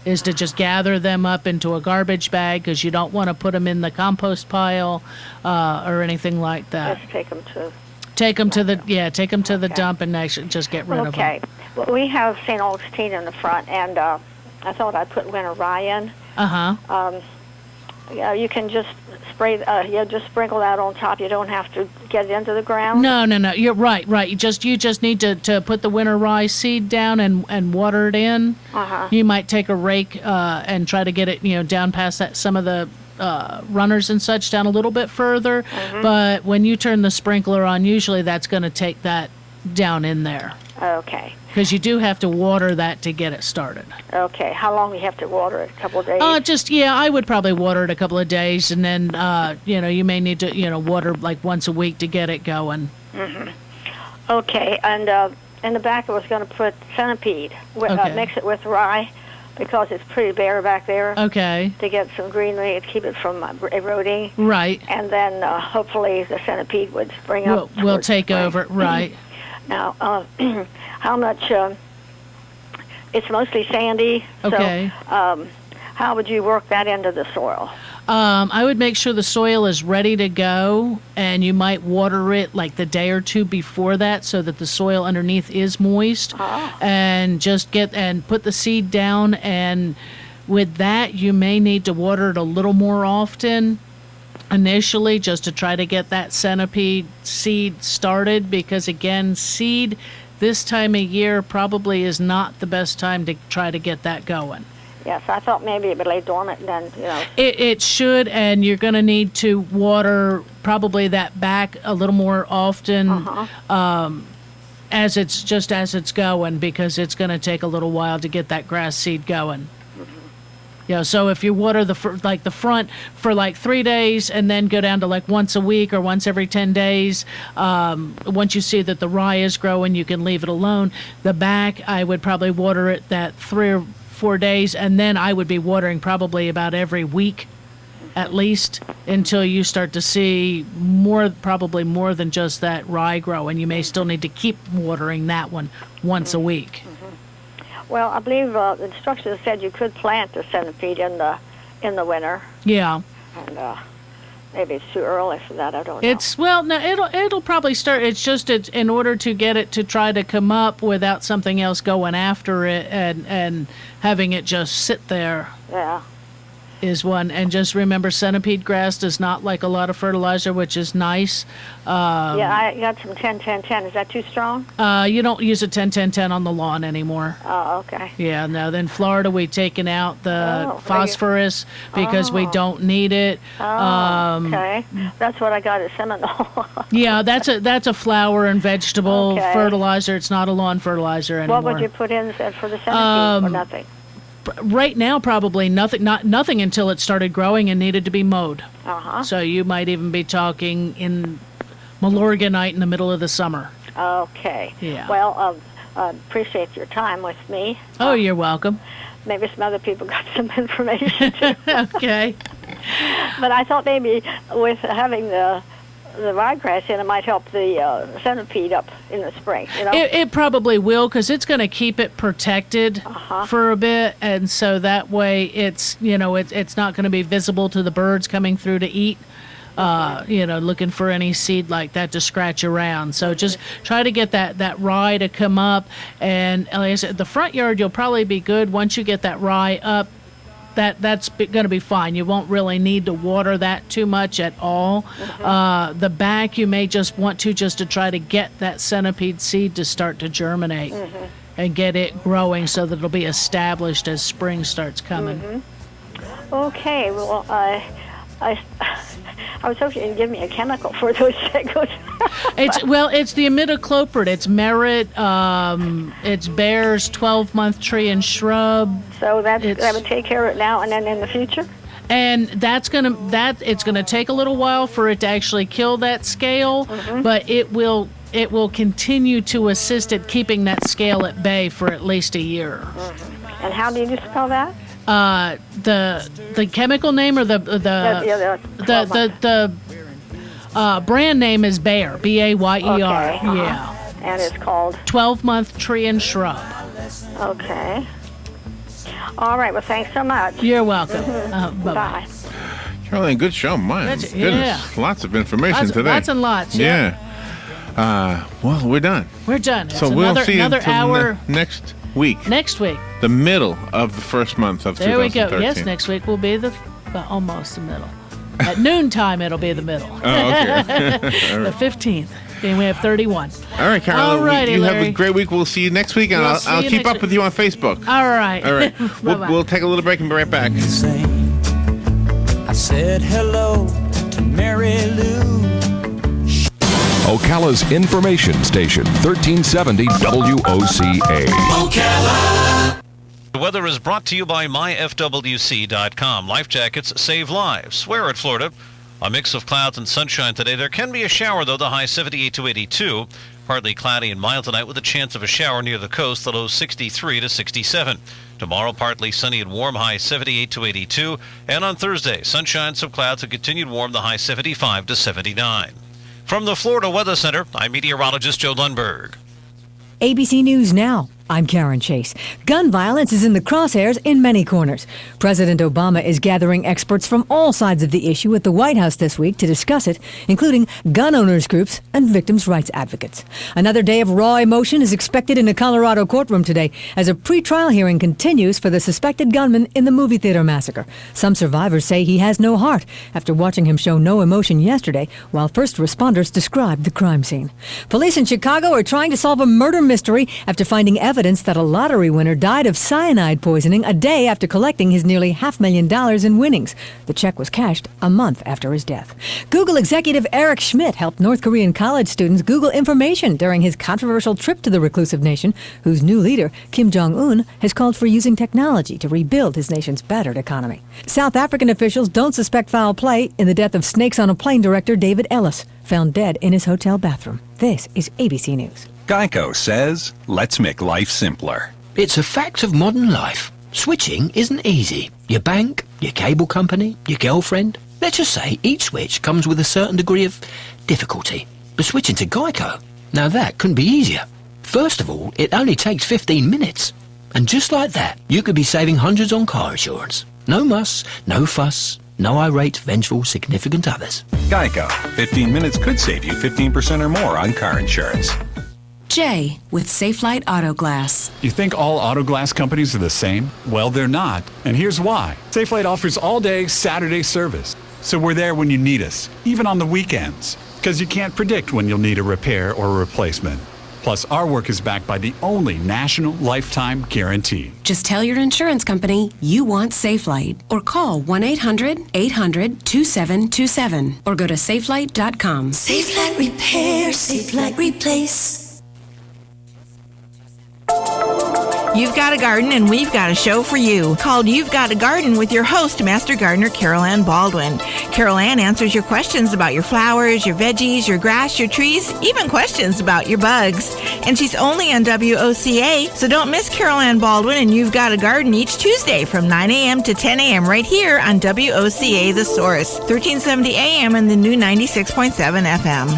is to just gather them up into a garbage bag because you don't want to put them in the compost pile or anything like that. Just take them to. Take them to the dump and actually just get rid of them. Okay. Well, we have St. Augustine in the front, and I thought I'd put winter rye in. You can just spray. Just sprinkle that on top. You don't have to get it into the ground. No. You're right. You just need to put the winter rye seed down and water it in. You might take a rake and try to get it down past some of the runners and such down a little bit further. But when you turn the sprinkler on, usually that's going to take that down in there. Okay. Because you do have to water that to get it started. Okay. How long do you have to water it? A couple of days? I would probably water it a couple of days, and then, you may need to, water like once a week to get it going. Okay. And in the back I was going to put centipede. Mix it with rye because it's pretty bare back there. Okay. To get some greenery and keep it from eroding. Right. And then hopefully the centipede would spring up. Will take over. Right. Now, how much? It's mostly sandy. Okay. So, how would you work that into the soil? I would make sure the soil is ready to go, and you might water it like the day or two before that, so that the soil underneath is moist. And just put the seed down. And with that, you may need to water it a little more often initially, just to try to get that centipede seed started, because again, seed this time of year probably is not the best time to try to get that going. Yes, I thought maybe it would lay dormant and then, It should, and you're going to need to water probably that back a little more often as it's going, because it's going to take a little while to get that grass seed going. So if you water the front for like 3 days and then go down to like once a week or once every 10 days, once you see that the rye is growing, you can leave it alone. The back, I would probably water it that 3 or 4 days, and then I would be watering probably about every week at least, until you start to see probably more than just that rye grow, and you may still need to keep watering that one once a week. Well, I believe the instructions said you could plant the centipede in the winter. Yeah. And maybe it's too early for that. I don't know. It'll probably start. It's just in order to get it to try to come up without something else going after it and having it just sit there. Yeah. Is one. And just remember, centipede grass does not like a lot of fertilizer, which is nice. I got some 10-10-10. Is that too strong? You don't use a 10-10-10 on the lawn anymore. Oh, okay. Yeah, no. Then Florida, we've taken out the phosphorus because we don't need it. Okay. That's what I got at Seminole. Yeah, that's a flower and vegetable fertilizer. It's not a lawn fertilizer anymore. What would you put in for the centipede or nothing? Right now, probably nothing until it started growing and needed to be mowed. So you might even be talking in Milorganite in the middle of the summer. Okay. Yeah. Well, appreciate your time with me. Oh, you're welcome. Maybe some other people got some information too. Okay. But I thought maybe with having the ryegrass in, it might help the centipede up in the spring. You know? It probably will, because it's going to keep it protected for a bit, and so that way it's it's not going to be visible to the birds coming through to eat. Looking for any seed like that to scratch around. So just try to get that rye to come up, and like I said, the front yard you'll probably be good once you get that rye up. That's going to be fine. You won't really need to water that too much at all. The back you may just want to try to get that centipede seed to start to germinate and get it growing so that it'll be established as spring starts coming. Okay, well, I was hoping you'd give me a chemical for those shingles. It's the imidacloprid. It's merit. It's Bayer's 12-month tree and shrub. So that would take care of it now and then in the future. And it's gonna take a little while for it to actually kill that scale, but it will continue to assist at keeping that scale at bay for at least a year. And how do you spell that? The chemical name or the brand name is Bayer, Bayer. Okay. Yeah. And it's called 12-month tree and shrub. Okay. All right. Well, thanks so much. You're welcome. Bye. Caroline, good show. My goodness, lots of information today. Lots and lots. Yeah. Well, we're done. We're done. It's so we'll see you another hour next week. Next week. The middle of the first month of 2013. There we go. Yes, next week will be almost the middle. At noontime, it'll be the middle. Oh, okay. The 15th. And we have 31. All right, Carolyn. All righty, you have Larry. a great week. We'll see you next week, and I'll keep up with you on Facebook. All right. All right. We'll take a little break and be right back. I said hello to Mary Lou. Ocala's information station, 1370 WOCA. Ocala. The weather is brought to you by myfwc.com. Life jackets save lives. Swear it, Florida. A mix of clouds and sunshine today. There can be a shower, though, the high 78 to 82. Partly cloudy and mild tonight with a chance of a shower near the coast, the low 63 to 67. Tomorrow, partly sunny and warm, high 78 to 82. And on Thursday, sunshine, some clouds, and continued warm, the high 75 to 79. From the Florida Weather Center, I'm meteorologist Joe Lundberg. ABC News Now. I'm Karen Chase. Gun violence is in the crosshairs in many corners. President Obama is gathering experts from all sides of the issue at the White House this week to discuss it, including gun owners groups and victims' rights advocates. Another day of raw emotion is expected in a Colorado courtroom today as a pretrial hearing continues for the suspected gunman in the movie theater massacre. Some survivors say he has no heart after watching him show no emotion yesterday, while first responders described the crime scene. Police in Chicago are trying to solve a murder mystery after finding evidence that a lottery winner died of cyanide poisoning a day after collecting his nearly $500,000 in winnings. The check was cashed a month after his death. Google executive Eric Schmidt helped North Korean college students Google information during his controversial trip to the reclusive nation, whose new leader, Kim Jong-un, has called for using technology to rebuild his nation's battered economy. South African officials don't suspect foul play in the death of Snakes on a Plane director David Ellis, found dead in his hotel bathroom. This is ABC News. Geico says, let's make life simpler. It's a fact of modern life. Switching isn't easy. Your bank, your cable company, your girlfriend. Let's just say each switch comes with a certain degree of difficulty. But switching to Geico, now that couldn't be easier. First of all, it only takes 15 minutes. And just like that, you could be saving hundreds on car insurance. No muss, no fuss, no irate, vengeful, significant others. Geico. 15 minutes could save you 15% or more on car insurance. Jay with Safelite Auto Glass. You think all auto glass companies are the same? Well, they're not. And here's why. Safelite offers all-day Saturday service. So we're there when you need us, even on the weekends. Because you can't predict when you'll need a repair or a replacement. Plus, our work is backed by the only national lifetime guarantee. Just tell your insurance company you want Safelite or call 1-800-800-2727 or go to safelite.com. Safelite Repair, Safelite Replace. You've got a garden and we've got a show for you called You've Got a Garden with your host, Master Gardener Carol Ann Baldwin. Carol Ann answers your questions about your flowers, your veggies, your grass, your trees, even questions about your bugs. And she's only on WOCA, so don't miss Carol Ann Baldwin and You've Got a Garden each Tuesday from 9 a.m. to 10 a.m. right here on WOCA The Source, 1370 a.m. and the new 96.7 FM.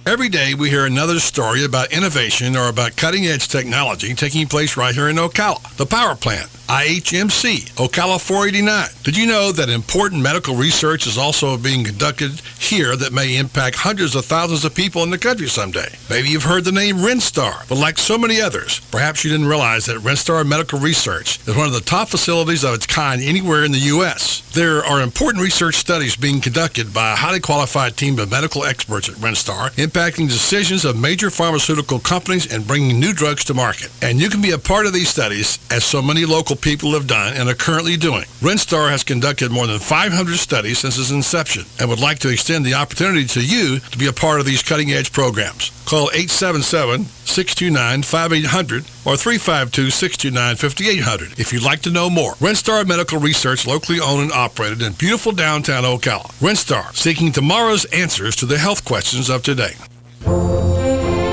Every day we hear another story about innovation or about cutting-edge technology taking place right here in Ocala. The power plant, IHMC, Ocala 489. Did you know that important medical research is also being conducted here that may impact hundreds of thousands of people in the country someday? Maybe you've heard the name Renstar, but like so many others, perhaps you didn't realize that Renstar Medical Research is one of the top facilities of its kind anywhere in the U.S. There are important research studies being conducted by a highly qualified team of medical experts at Renstar, impacting decisions of major pharmaceutical companies and bringing new drugs to market. And you can be a part of these studies, as so many local people have done and are currently doing. Renstar has conducted more than 500 studies since its inception and would like to extend the opportunity to you to be a part of these cutting-edge programs. Call 877-629-5800 or 352-629-5800 if you'd like to know more. Renstar Medical Research, locally owned and operated in beautiful downtown Ocala. Renstar, seeking tomorrow's answers to the health questions of today.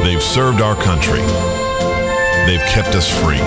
They've served our country. They've kept us free.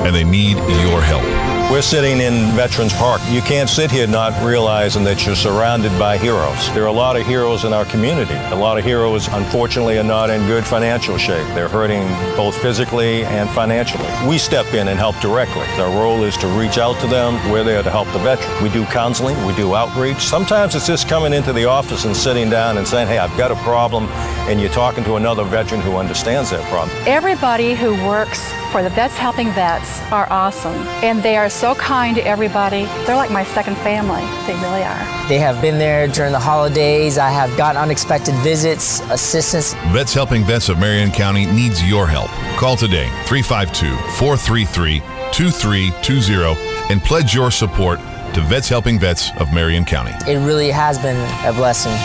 And they need your help. We're sitting in Veterans Park. You can't sit here not realizing that you're surrounded by heroes. There are a lot of heroes in our community. A lot of heroes, unfortunately, are not in good financial shape. They're hurting both physically and financially. We step in and help directly. Our role is to reach out to them. We're there to help the veteran. We do counseling. We do outreach. Sometimes it's just coming into the office and sitting down and saying, hey, I've got a problem, and you're talking to another veteran who understands that problem. Everybody who works for the Vets Helping Vets are awesome, and they are so kind to everybody. They're like my second family. They really are. They have been there during the holidays. I have gotten unexpected visits, assistance. Vets Helping Vets of Marion County needs your help. Call today, 352-433-2320, and pledge your support to Vets Helping Vets of Marion County. It really has been a blessing.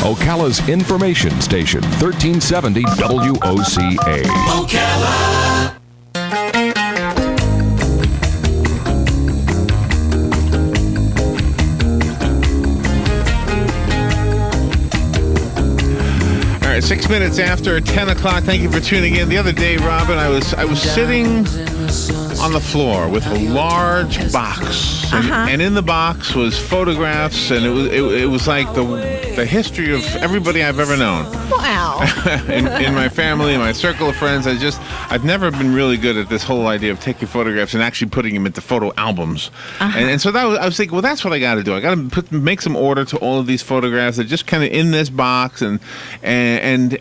Ocala's information station, 1370 WOCA. Ocala. All right, 6 minutes after 10 o'clock. Thank you for tuning in. The other day, Robin, I was sitting on the floor with a large box, and in the box was photographs, and it was like the history of everybody I've ever known. Wow. in my family, in my circle of friends, I've never been really good at this whole idea of taking photographs and actually putting them into photo albums. And so I was thinking, well, that's what I got to do. I got to make some order to all of these photographs. They're just kind of in this box, and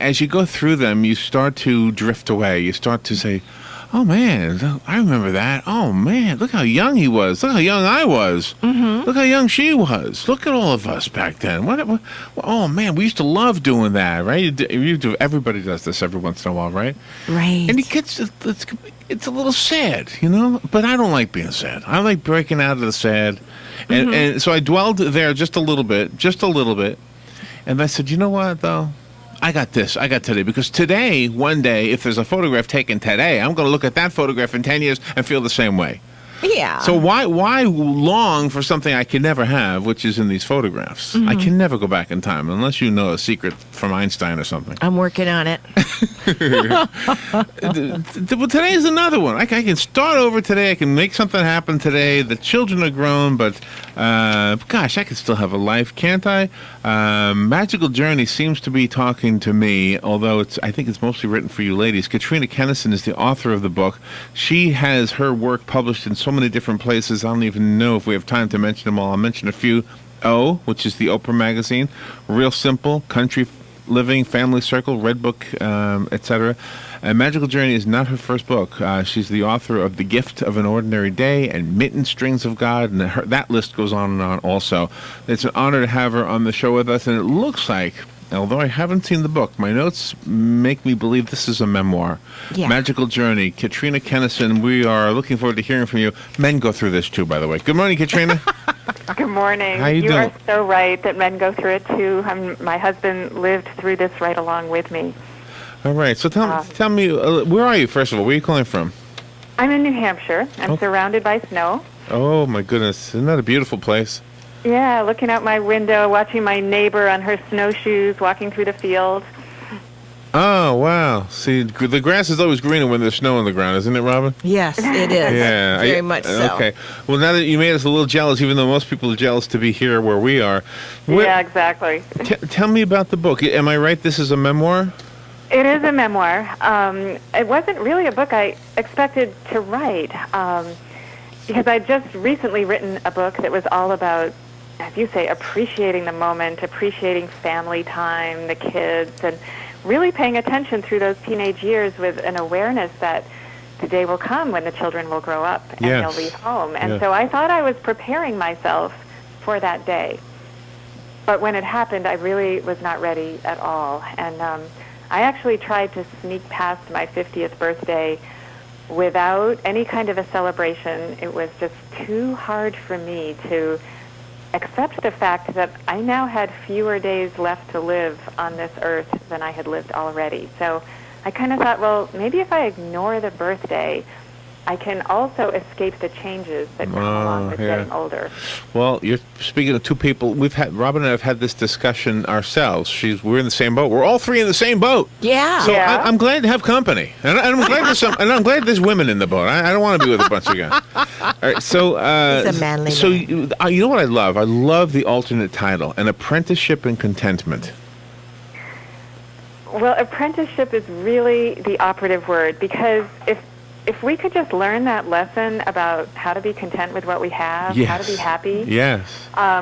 as you go through them, you start to drift away. You start to say, oh, man, I remember that. Oh, man, look how young he was. Look how young I was. Mm-hmm. Look how young she was. Look at all of us back then. What, oh, man, we used to love doing that, right? Everybody does this every once in a while, right? Right. And it gets, it's a little sad, you know? But I don't like being sad. I like breaking out of the sad. And so I dwelled there just a little bit. And I said, you know what, though? I got today, because today, one day, if there's a photograph taken today, I'm going to look at that photograph in 10 years and feel the same way. Yeah. So why long for something I can never have, which is in these photographs? I can never go back in time, unless you know a secret from Einstein or something. I'm working on it. Well, today is another one. I can start over today. I can make something happen today. The children are grown, but gosh, I can still have a life, can't I? Magical Journey seems to be talking to me, although I think it's mostly written for you ladies. Katrina Kennison is the author of the book. She has her work published in so many different places. I don't even know if we have time to mention them all. I'll mention a few. O, which is the Oprah magazine, Real Simple, Country Living, Family Circle, Red Book, etc. Magical Journey is not her first book. She's the author of The Gift of an Ordinary Day and Mitten Strings of God, and that list goes on and on also. It's an honor to have her on the show with us, and it looks like, although I haven't seen the book, my notes make me believe this is a memoir. Yeah. Magical Journey. Katrina Kennison, we are looking forward to hearing from you. Men go through this too, by the way. Good morning, Katrina. Good morning. How you doing? are so right that men go through it too. My husband lived through this right along with me. All right. So tell me, where are you, first of all? Where are you calling from? I'm in New Hampshire. I'm surrounded by snow. Oh, my goodness. Isn't that a beautiful place? Yeah, looking out my window, watching my neighbor on her snowshoes walking through the field. Oh, wow. See, the grass is always greener when there's snow on the ground, isn't it, Robin? Yes, it is. Yeah. Very much so. Okay. Well, now that you made us a little jealous, even though most people are jealous to be here where we are. Yeah, exactly. Tell me about the book. Am I right? This is a memoir? It is a memoir. It wasn't really a book I expected to write because I'd just recently written a book that was all about, as you say, appreciating the moment, appreciating family time, the kids, and really paying attention through those teenage years with an awareness that the day will come when the children will grow up and they'll leave home. And so I thought I was preparing myself for that day. But when it happened, I really was not ready at all. And I actually tried to sneak past my 50th birthday without any kind of a celebration. It was just too hard for me to accept the fact that I now had fewer days left to live on this earth than I had lived already. So I kind of thought, well, maybe if I ignore the birthday, I can also escape the changes that come along with getting older. Well, you're speaking of two people. Robin and I have had this discussion ourselves. We're in the same boat. We're all three in the same boat. Yeah. So I'm glad to have company, and I'm glad there's women in the boat. I don't want to be with a bunch of guys. All right, so He's a manly man. You know what I love? I love the alternate title: An Apprenticeship in Contentment. Well, apprenticeship is really the operative word, because if we could just learn that lesson about how to be content with what we have, how to be happy,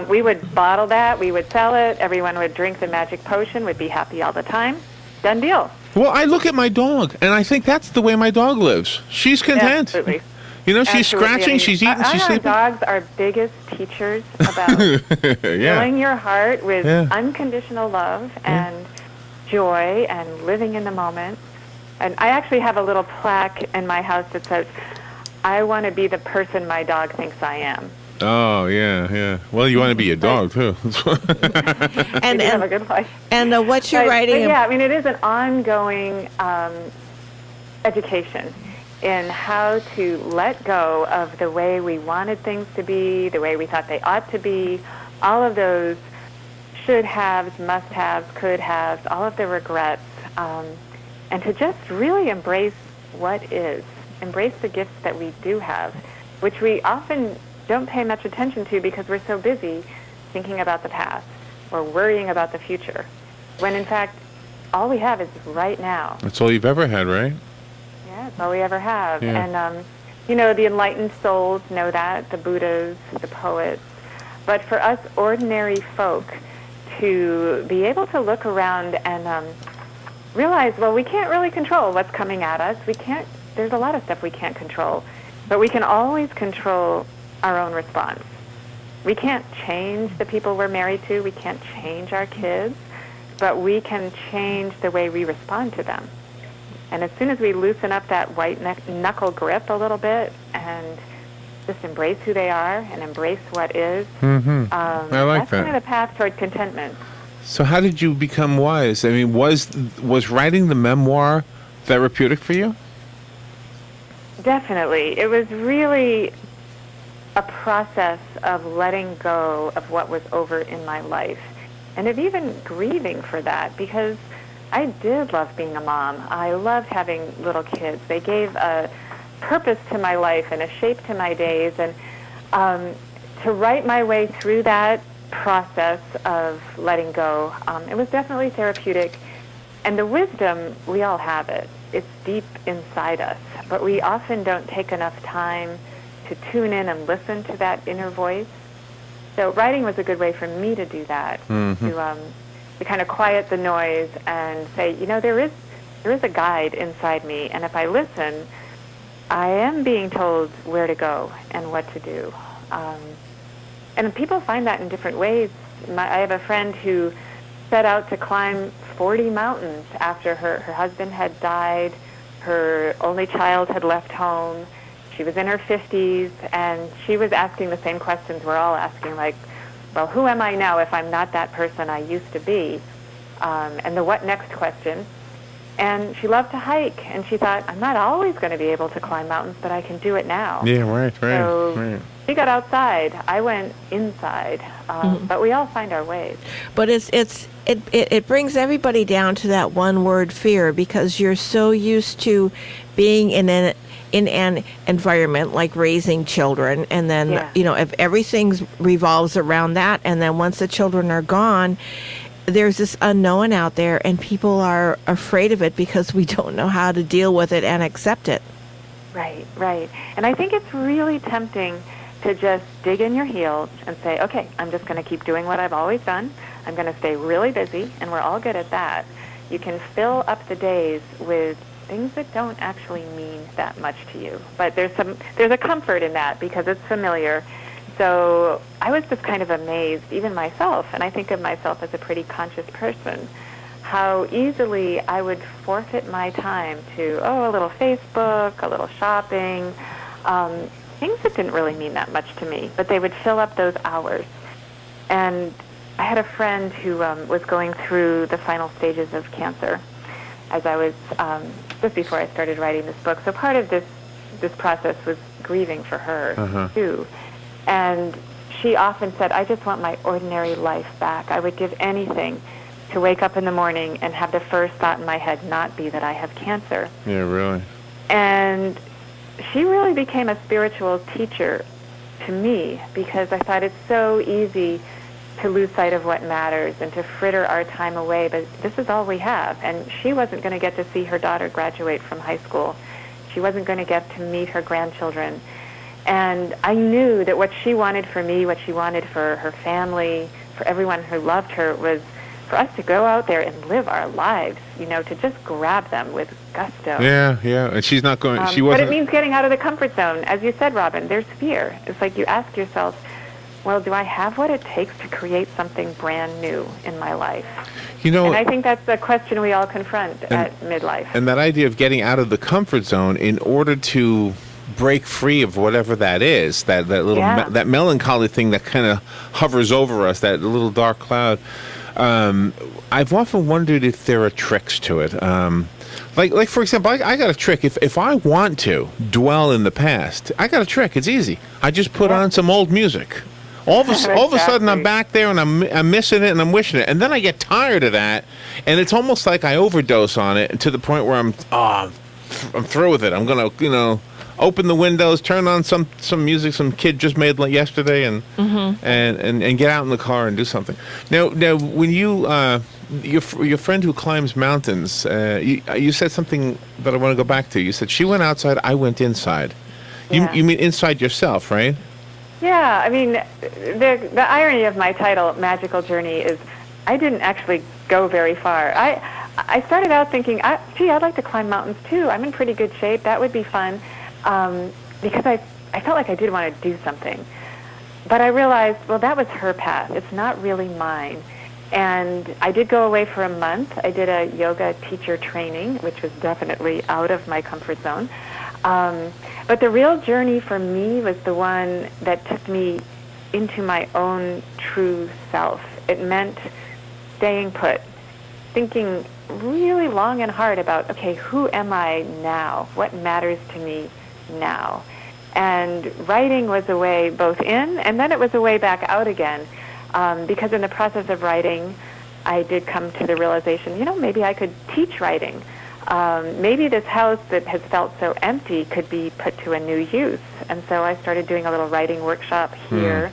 we would bottle that, we would sell it, everyone would drink the magic potion, would be happy all the time. Done deal. Well, I look at my dog, and I think that's the way my dog lives. She's content. Absolutely. You know, she's scratching, she's eating, she's sleeping. Our dogs are biggest teachers about filling your heart with unconditional love and joy and living in the moment. And I actually have a little plaque in my house that says, I want to be the person my dog thinks I am. Oh, yeah. Well, you want to be a dog, too. And have a good life. And what you're writing... Yeah, I mean, it is an ongoing education in how to let go of the way we wanted things to be, the way we thought they ought to be, all of those should-haves, must-haves, could-haves, all of the regrets, and to just really embrace what is, embrace the gifts that we do have, which we often don't pay much attention to because we're so busy thinking about the past or worrying about the future, when in fact, all we have is right now. That's all you've ever had, right? Yeah, it's all we ever have. Yeah. And, the enlightened souls know that, the Buddhas, the poets. But for us ordinary folk to be able to look around and realize, well, we can't really control what's coming at us. There's a lot of stuff we can't control. But we can always control our own response. We can't change the people we're married to. We can't change our kids. But we can change the way we respond to them. And as soon as we loosen up that white knuckle grip a little bit and just embrace who they are and embrace what is, I like that's that. kind of the path toward contentment. So how did you become wise? I mean, was writing the memoir therapeutic for you? Definitely. It was really a process of letting go of what was over in my life and of even grieving for that, because I did love being a mom. I loved having little kids. They gave a purpose to my life and a shape to my days. And to write my way through that process of letting go, it was definitely therapeutic. And the wisdom, we all have it. It's deep inside us. But we often don't take enough time to tune in and listen to that inner voice. So writing was a good way for me to do that, to kind of quiet the noise and say, there is a guide inside me, and if I listen, I am being told where to go and what to do. And people find that in different ways. I have a friend who set out to climb 40 mountains after her husband had died, her only child had left home. She was in her 50s, and she was asking the same questions we're all asking, like, well, who am I now if I'm not that person I used to be? And the what next question And she loved to hike, and she thought, I'm not always going to be able to climb mountains, but I can do it now. Yeah, right. So she got outside. I went inside. But we all find our ways. But it brings everybody down to that one word, fear, because you're so used to being in an environment like raising children, and then if everything revolves around that, and then once the children are gone, there's this unknown out there, and people are afraid of it because we don't know how to deal with it and accept it. Right. And I think it's really tempting to just dig in your heels and say, okay, I'm just going to keep doing what I've always done. I'm going to stay really busy, and we're all good at that. You can fill up the days with things that don't actually mean that much to you. But there's a comfort in that because it's familiar. So I was just kind of amazed, even myself, and I think of myself as a pretty conscious person, how easily I would forfeit my time to, a little Facebook, a little shopping, things that didn't really mean that much to me, but they would fill up those hours. And I had a friend who was going through the final stages of cancer as I was, just before I started writing this book. So part of this process was grieving for her, too. And she often said, I just want my ordinary life back. I would give anything to wake up in the morning and have the first thought in my head not be that I have cancer. Yeah, really. And she really became a spiritual teacher to me because I thought it's so easy to lose sight of what matters and to fritter our time away, but this is all we have. And she wasn't going to get to see her daughter graduate from high school. She wasn't going to get to meet her grandchildren. And I knew that what she wanted for me, what she wanted for her family, for everyone who loved her, was for us to go out there and live our lives, to just grab them with gusto. Yeah, and she's not going, she wasn't. But it means getting out of the comfort zone. As you said, Robin, there's fear. It's like you ask yourself, well, do I have what it takes to create something brand new in my life? And I think that's a question we all confront at midlife. And that idea of getting out of the comfort zone in order to break free of whatever that is, that little that melancholy thing that kind of hovers over us, that little dark cloud. I've often wondered if there are tricks to it. Like for example, I got a trick. If I want to dwell in the past, I got a trick. It's easy. I just put on some old music. All of a sudden, I'm back there and I'm missing it and I'm wishing it, and then I get tired of that, and it's almost like I overdose on it to the point where I'm through with it. I'm gonna open the windows, turn on some music some kid just made yesterday, and get out in the car and do something. Now when you your friend who climbs mountains, you said something that I want to go back to. You said she went outside, I went inside. Yeah. You mean inside yourself, right? Yeah, I mean, the irony of my title, Magical Journey, is I didn't actually go very far. I started out thinking, I'd like to climb mountains too. I'm in pretty good shape. That would be fun. Because I felt like I did want to do something. But I realized, well, that was her path. It's not really mine. And I did go away for a month. I did a yoga teacher training, which was definitely out of my comfort zone. But the real journey for me was the one that took me into my own true self. It meant staying put, thinking really long and hard about, okay, who am I now? What matters to me now? And writing was a way both in, and then it was a way back out again. Because in the process of writing, I did come to the realization, maybe I could teach writing. Maybe this house that has felt so empty could be put to a new use. And so I started doing a little writing workshop here.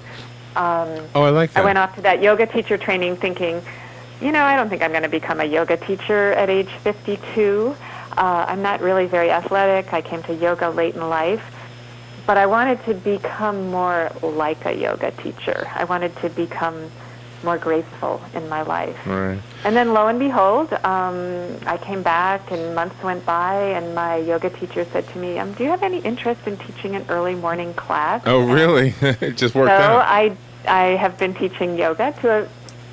I like that. I went off to that yoga teacher training thinking, I don't think I'm going to become a yoga teacher at age 52. I'm not really very athletic. I came to yoga late in life. But I wanted to become more like a yoga teacher. I wanted to become more graceful in my life. Right. And then lo and behold, I came back and months went by and my yoga teacher said to me, do you have any interest in teaching an early morning class? Oh, really? It just worked out. So I have been teaching yoga to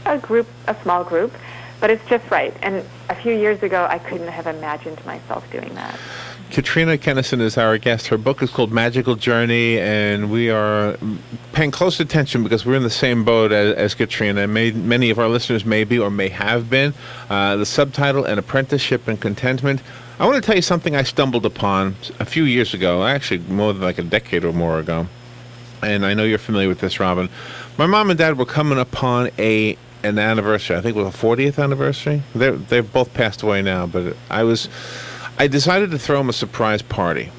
a small group, but it's just right. And a few years ago, I couldn't have imagined myself doing that. Katrina Kennison is our guest. Her book is called Magical Journey, and we are paying close attention because we're in the same boat as Katrina. Many of our listeners may be or may have been. The subtitle, An Apprenticeship in Contentment. I want to tell you something I stumbled upon a few years ago, actually more than like a decade or more ago. And I know you're familiar with this, Robin. My mom and dad were coming upon an anniversary. I think it was a 40th anniversary. They've both passed away now, but I decided to throw them a surprise party.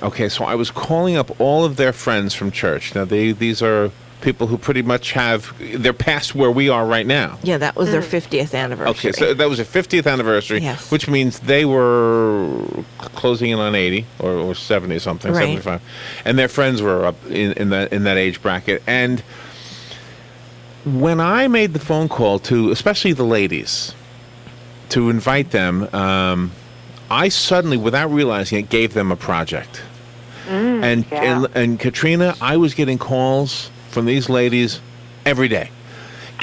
Okay, so I was calling up all of their friends from church. Now, these are people who pretty much they're past where we are right now. Yeah, that was their 50th anniversary. Okay, so that was their 50th anniversary, yes. Which means they were closing in on 80 or 70 something, right. 75. And their friends were up in that age bracket. And when I made the phone call to, especially the ladies, to invite them, I suddenly, without realizing it, gave them a project. And Katrina, I was getting calls from these ladies every day.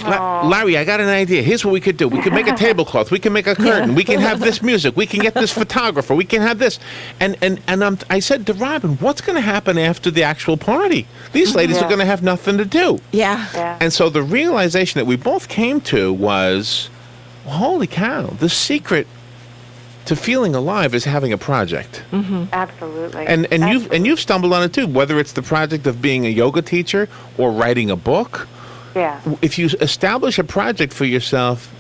Larry, I got an idea. Here's what we could do. We could make a tablecloth. We can make a curtain. We can have this music. We can get this photographer. We can have this. And I said to Robin, what's going to happen after the actual party? These ladies are going to have nothing to do. Yeah. And so the realization that we both came to was, holy cow, the secret to feeling alive is having a project. Mm-hmm. Absolutely. And you've stumbled on it too, whether it's the project of being a yoga teacher or writing a book. Yeah. If you establish a project for yourself,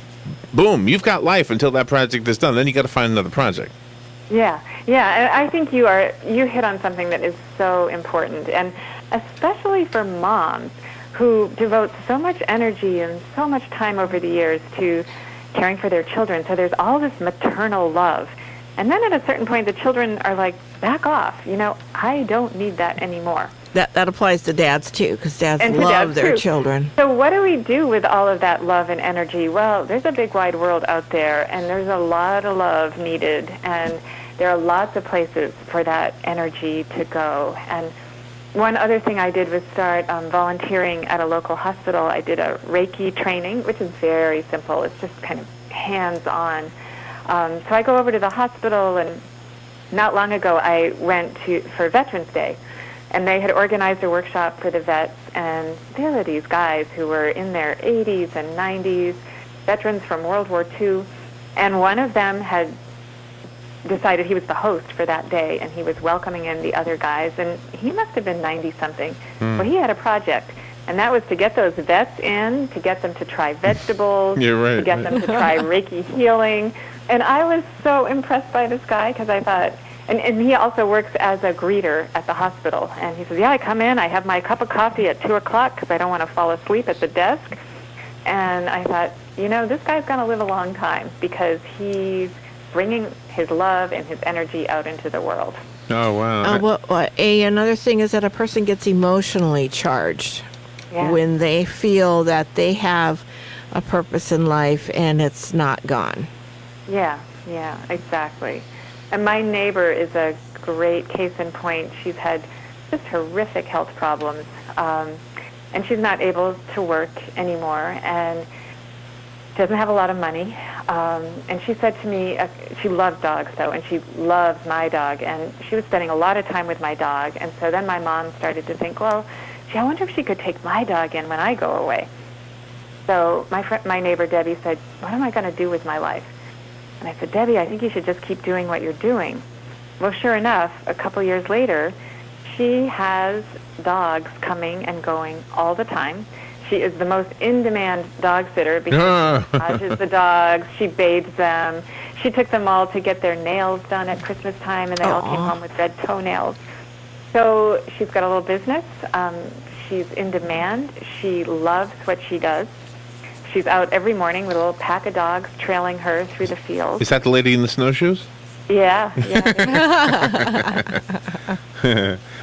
boom, you've got life until that project is done. Then you got to find another project. Yeah. And I think you hit on something that is so important, and especially for moms who devote so much energy and so much time over the years to caring for their children. So there's all this maternal love. And then at a certain point, the children are like, back off. I don't need that anymore. That applies to dads, too, because dads love their children. So what do we do with all of that love and energy? Well, there's a big wide world out there, and there's a lot of love needed, and there are lots of places for that energy to go. And one other thing I did was start volunteering at a local hospital. I did a Reiki training, which is very simple. It's just kind of hands-on. So I go over to the hospital, and not long ago I went for Veterans Day, and they had organized a workshop for the vets, and there were these guys who were in their 80s and 90s, veterans from World War II, and one of them had decided he was the host for that day, and he was welcoming in the other guys, and he must have been 90-something. Well, he had a project, and that was to get those vets in, to get them to try vegetables, to get them to try Reiki healing. And I was so impressed by this guy because I thought, and he also works as a greeter at the hospital. And he says, I come in, I have my cup of coffee at 2 o'clock because I don't want to fall asleep at the desk. And I thought, this guy's going to live a long time because he's bringing his love and his energy out into the world. Oh, wow. Another thing is that a person gets emotionally charged when they feel that they have a purpose in life and it's not gone. Yeah, exactly. And my neighbor is a great case in point. She's had just horrific health problems, and she's not able to work anymore, and doesn't have a lot of money. And she said to me, she loves dogs, though, and she loves my dog, and she was spending a lot of time with my dog. And so then my mom started to think, well, gee, I wonder if she could take my dog in when I go away. So my neighbor, Debbie, said, what am I going to do with my life? And I said, Debbie, I think you should just keep doing what you're doing. Well, sure enough, a couple years later, she has dogs coming and going all the time. She is the most in-demand dog sitter because she massages the dogs, she bathes them. She took them all to get their nails done at Christmas time, and they all came home with red toenails. So she's got a little business. She's in demand. She loves what she does. She's out every morning with a little pack of dogs trailing her through the fields. Is that the lady in the snowshoes? Yeah.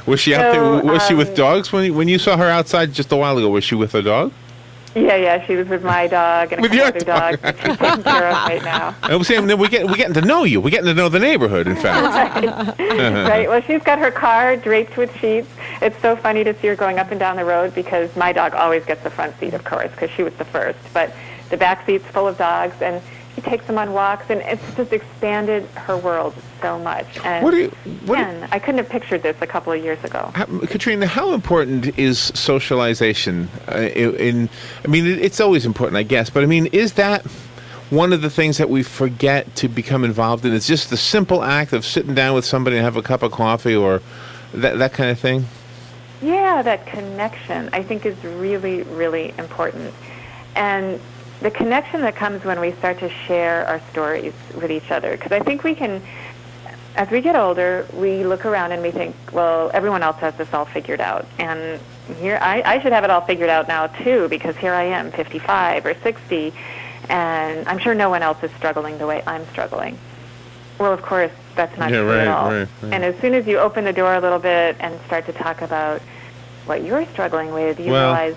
Was she out there? Was she with dogs when you saw her outside just a while ago? Was she with her dog? Yeah. She was with my dog and a couple other dogs that she's taking care of right now. We're getting to know you. We're getting to know the neighborhood, in fact. Right. Well, she's got her car draped with sheets. It's so funny to see her going up and down the road because my dog always gets the front seat, of course, because she was the first. But the back seat's full of dogs, and He takes them on walks, and it's just expanded her world so much. And again, I couldn't have pictured this a couple of years ago. Katrina, how important is socialization? It's always important, I guess, but I mean, is that one of the things that we forget to become involved in? It's just the simple act of sitting down with somebody and have a cup of coffee or that kind of thing? Yeah, that connection, I think, is really, really important. And the connection that comes when we start to share our stories with each other. Because I think we can, as we get older, we look around and we think, well, everyone else has this all figured out. And here, I should have it all figured out now, too, because here I am, 55 or 60, and I'm sure no one else is struggling the way I'm struggling. Well, of course, that's not true at all. Right. And as soon as you open the door a little bit and start to talk about what you're struggling with, you realize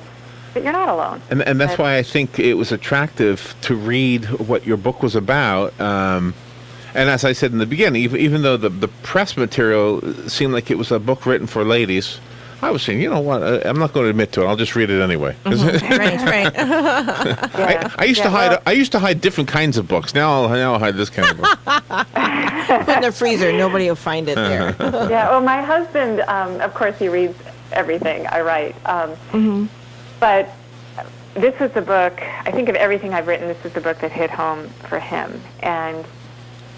that you're not alone. And that's why I think it was attractive to read what your book was about. And as I said in the beginning, even though the press material seemed like it was a book written for ladies, I was saying, you know what, I'm not going to admit to it. I'll just read it anyway. Right. I used to hide different kinds of books. Now I'll hide this kind of book. Put in the freezer. Nobody will find it there. Yeah, well, my husband, of course, he reads everything I write. But this was the book, I think of everything I've written, this is the book that hit home for him. And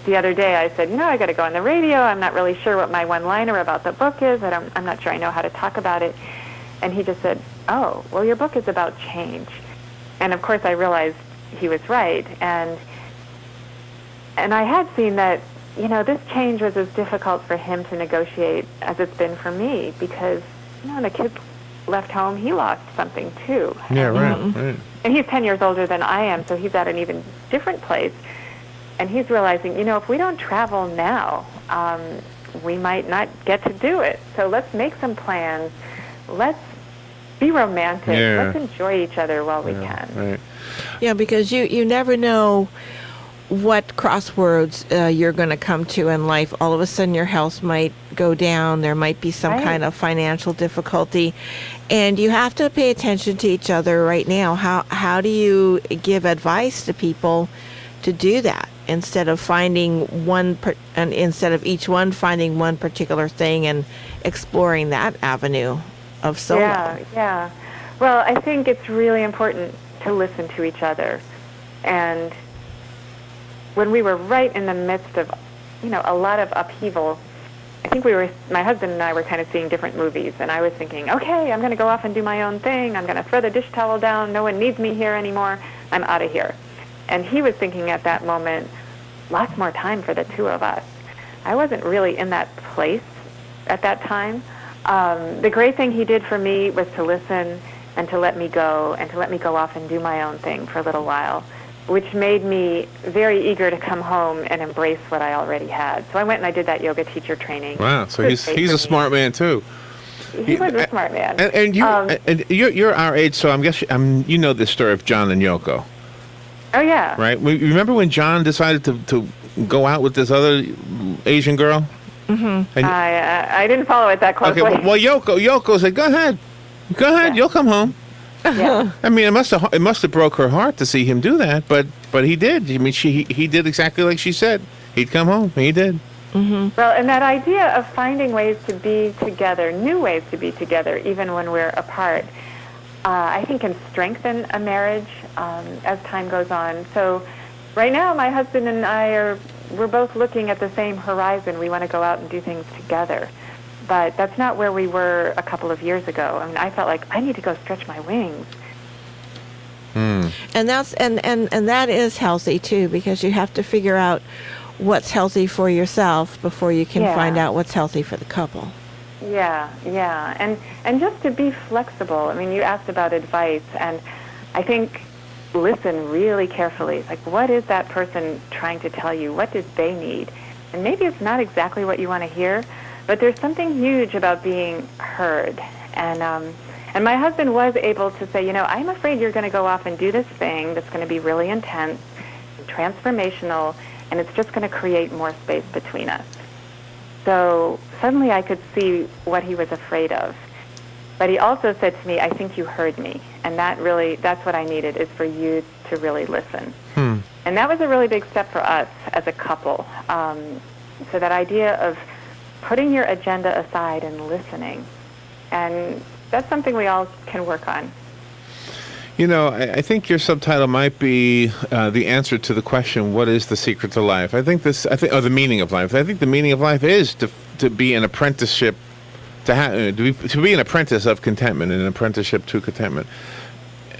the other day I said, I got to go on the radio. I'm not really sure what my one-liner about the book is. I'm not sure I know how to talk about it. And he just said, oh, well, your book is about change. And, of course, I realized he was right. And I had seen that, this change was as difficult for him to negotiate as it's been for me because, when the kids left home, he lost something, too. Yeah, right. And he's 10 years older than I am, so he's at an even different place. And he's realizing, if we don't travel now, we might not get to do it. So let's make some plans. Let's be romantic. Yeah. Let's enjoy each other while we can. Right. Yeah, because you never know what crossroads you're going to come to in life. All of a sudden your health might go down. There might be some kind of financial difficulty. And you have to pay attention to each other right now. How do you give advice to people to do that instead of finding instead of each one finding one particular thing and exploring that avenue of solo? Yeah. Well, I think it's really important to listen to each other. And when we were right in the midst of, a lot of upheaval, I think my husband and I were kind of seeing different movies, and I was thinking, okay, I'm going to go off and do my own thing. I'm going to throw the dish towel down. No one needs me here anymore. I'm out of here. And he was thinking at that moment, lots more time for the two of us. I wasn't really in that place at that time. The great thing he did for me was to listen and to let me go and to let me go off and do my own thing for a little while, which made me very eager to come home and embrace what I already had. So I went and I did that yoga teacher training. Wow, so he's a smart man too. He was a smart man. And you're our age, so I'm guessing you know this story of John and Yoko. Oh yeah. Right. You remember when John decided to go out with this other Asian girl? Mm-hmm. I didn't follow it that closely. Okay. Well, Yoko said, "Go ahead, Yeah. You'll come home." Yeah. I mean, it must have broke her heart to see him do that, but he did. I mean, he did exactly like she said. He'd come home. He did. Mm-hmm. Well, and that idea of finding ways to be together, new ways to be together, even when we're apart, I think can strengthen a marriage as time goes on. So right now, my husband and I we're both looking at the same horizon. We want to go out and do things together. But that's not where we were a couple of years ago. I mean, I felt like I need to go stretch my wings. And that's and that is healthy too, because you have to figure out what's healthy for yourself before you can find out what's healthy for the couple. Yeah. And just to be flexible. I mean, you asked about advice, and I think listen really carefully. Like, what is that person trying to tell you? What do they need? And maybe it's not exactly what you want to hear, but there's something huge about being heard. And my husband was able to say, I'm afraid you're going to go off and do this thing that's going to be really intense, transformational, and it's just going to create more space between us. So suddenly I could see what he was afraid of. But he also said to me, I think you heard me. And that's what I needed, is for you to really listen. And that was a really big step for us as a couple. So that idea of putting your agenda aside and listening. And that's something we all can work on. You know, I think your subtitle might be the answer to the question, what is the secret to life? Or the meaning of life. I think the meaning of life is to be an apprenticeship, to be an apprentice of contentment, and an apprenticeship to contentment.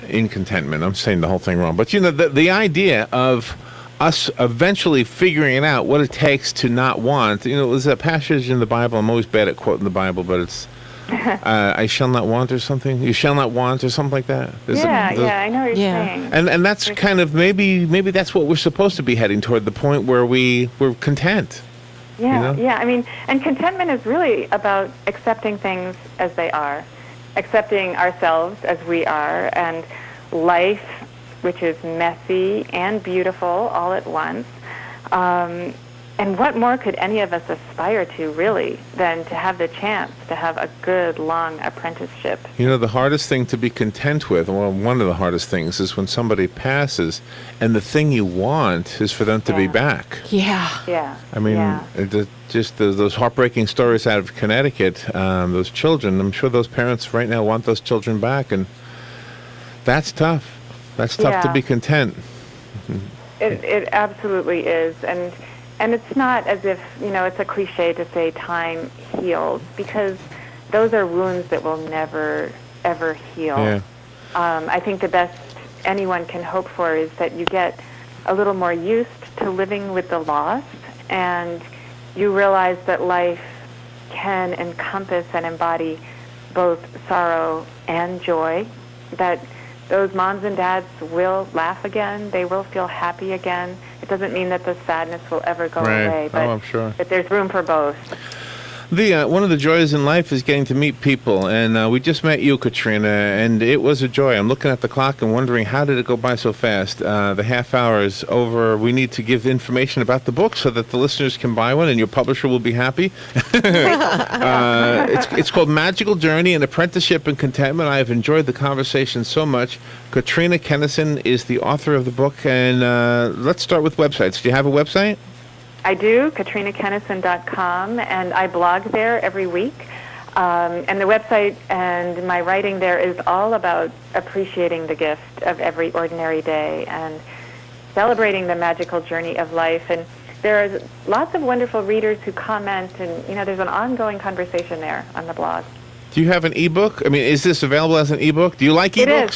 In contentment, I'm saying the whole thing wrong. But, you know, the idea of us eventually figuring out what it takes to not want. You know, there's a passage in the Bible, I'm always bad at quoting the Bible, but it's, I shall not want or something. You shall not want or something like that. I know what you're saying. And that's kind of, maybe that's what we're supposed to be heading toward, the point where we're content. Yeah, you know? I mean, and contentment is really about accepting things as they are, accepting ourselves as we are, and life, which is messy and beautiful all at once. And what more could any of us aspire to, really, than to have the chance to have a good, long apprenticeship? You know, the hardest thing to be content with, well, one of the hardest things, is when somebody passes and the thing you want is for them to be back. Yeah. I mean, just those heartbreaking stories out of Connecticut, those children, I'm sure those parents right now want those children back, and that's tough. That's tough to be content. It absolutely is. And it's not as if, you know, it's a cliche to say time heals, because those are wounds that will never, ever heal. Yeah. I think the best anyone can hope for is that you get a little more used to living with the loss, and you realize that life can encompass and embody both sorrow and joy, that those moms and dads will laugh again. They will feel happy again. It doesn't mean that the sadness will ever go away, but I'm sure. that there's room for both. One of the joys in life is getting to meet people, and we just met you, Katrina, and it was a joy. I'm looking at the clock and wondering, how did it go by so fast? The half hour is over. We need to give information about the book so that the listeners can buy one, and your publisher will be happy. It's called Magical Journey, an Apprenticeship in Contentment. I have enjoyed the conversation so much. Katrina Kennison is the author of the book, and let's start with websites. Do you have a website? I do, KatrinaKennison.com, and I blog there every week. And the website and my writing there is all about appreciating the gift of every ordinary day and celebrating the magical journey of life. And there are lots of wonderful readers who comment, and, you know, there's an ongoing conversation there on the blog. Do you have an ebook? I mean, is this available as an ebook? Do you like ebooks? It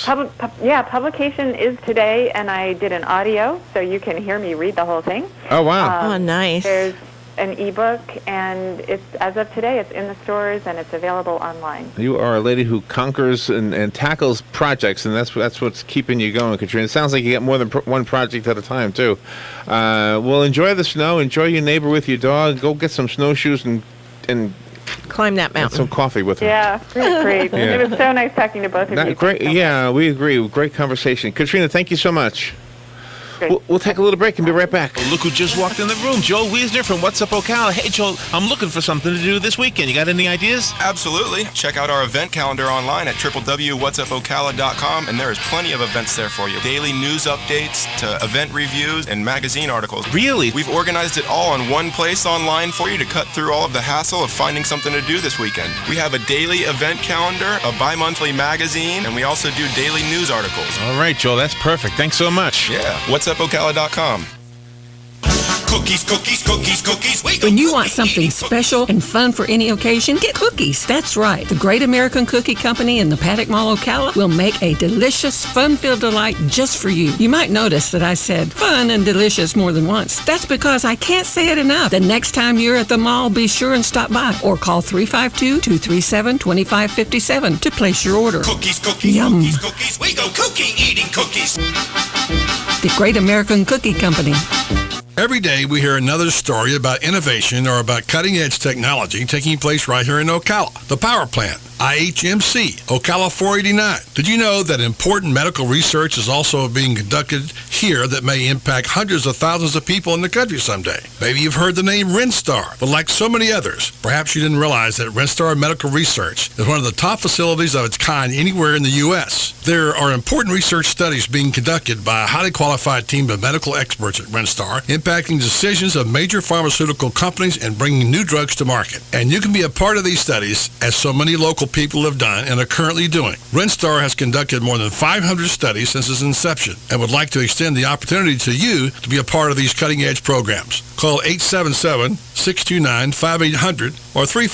is. Publication is today, and I did an audio, so you can hear me read the whole thing. Oh, wow. Oh, nice. There's an ebook, and it's, as of today, it's in the stores, and it's available online. You are a lady who conquers and tackles projects, and that's what's keeping you going, Katrina. It sounds like you get more than one project at a time, too. Well, enjoy the snow. Enjoy your neighbor with your dog. Go get some snowshoes and climb that mountain. Some coffee with her. Yeah, great. Yeah. It was so nice talking to both of you. Great. Yeah, we agree. Great conversation. Katrina, thank you so much. We'll take a little break and be right back. Look who just walked in the room. Joel Wiesner from What's Up Ocala. Hey, Joel, I'm looking for something to do this weekend. You got any ideas? Absolutely. Check out our event calendar online at www.whatsupocala.com, and there is plenty of events there for you. Daily news updates to event reviews and magazine articles. Really? We've organized it all in one place online for you to cut through all of the hassle of finding something to do this weekend. We have a daily event calendar, a bi-monthly magazine, and we also do daily news articles. All right, Joel, that's perfect. Thanks so much. Yeah. WhatsUpOcala.com. Cookies, cookies, cookies, cookies. When you want something special and fun for any occasion, get cookies. That's right. The Great American Cookie Company in the Paddock Mall, Ocala will make a delicious, fun-filled delight just for you. You might notice that I said fun and delicious more than once. That's because I can't say it enough. The next time you're at the mall, be sure and stop by or call 352-237-2557 to place your order. Cookies, cookies, Yum. cookies, cookies. We go cookie eating cookies. The Great American Cookie Company. Every day we hear another story about innovation or about cutting-edge technology taking place right here in Ocala. The power plant, IHMC, Ocala 489. Did you know that important medical research is also being conducted here that may impact hundreds of thousands of people in the country someday? Maybe you've heard the name Renstar, but like so many others, perhaps you didn't realize that Renstar Medical Research is one of the top facilities of its kind anywhere in the U.S. There are important research studies being conducted by a highly qualified team of medical experts at Renstar, impacting decisions of major pharmaceutical companies and bringing new drugs to market. And you can be a part of these studies, as so many local people have done and are currently doing. Renstar has conducted more than 500 studies since its inception and would like to extend the opportunity to you to be a part of these cutting-edge programs. Call 877-629-5800 or 3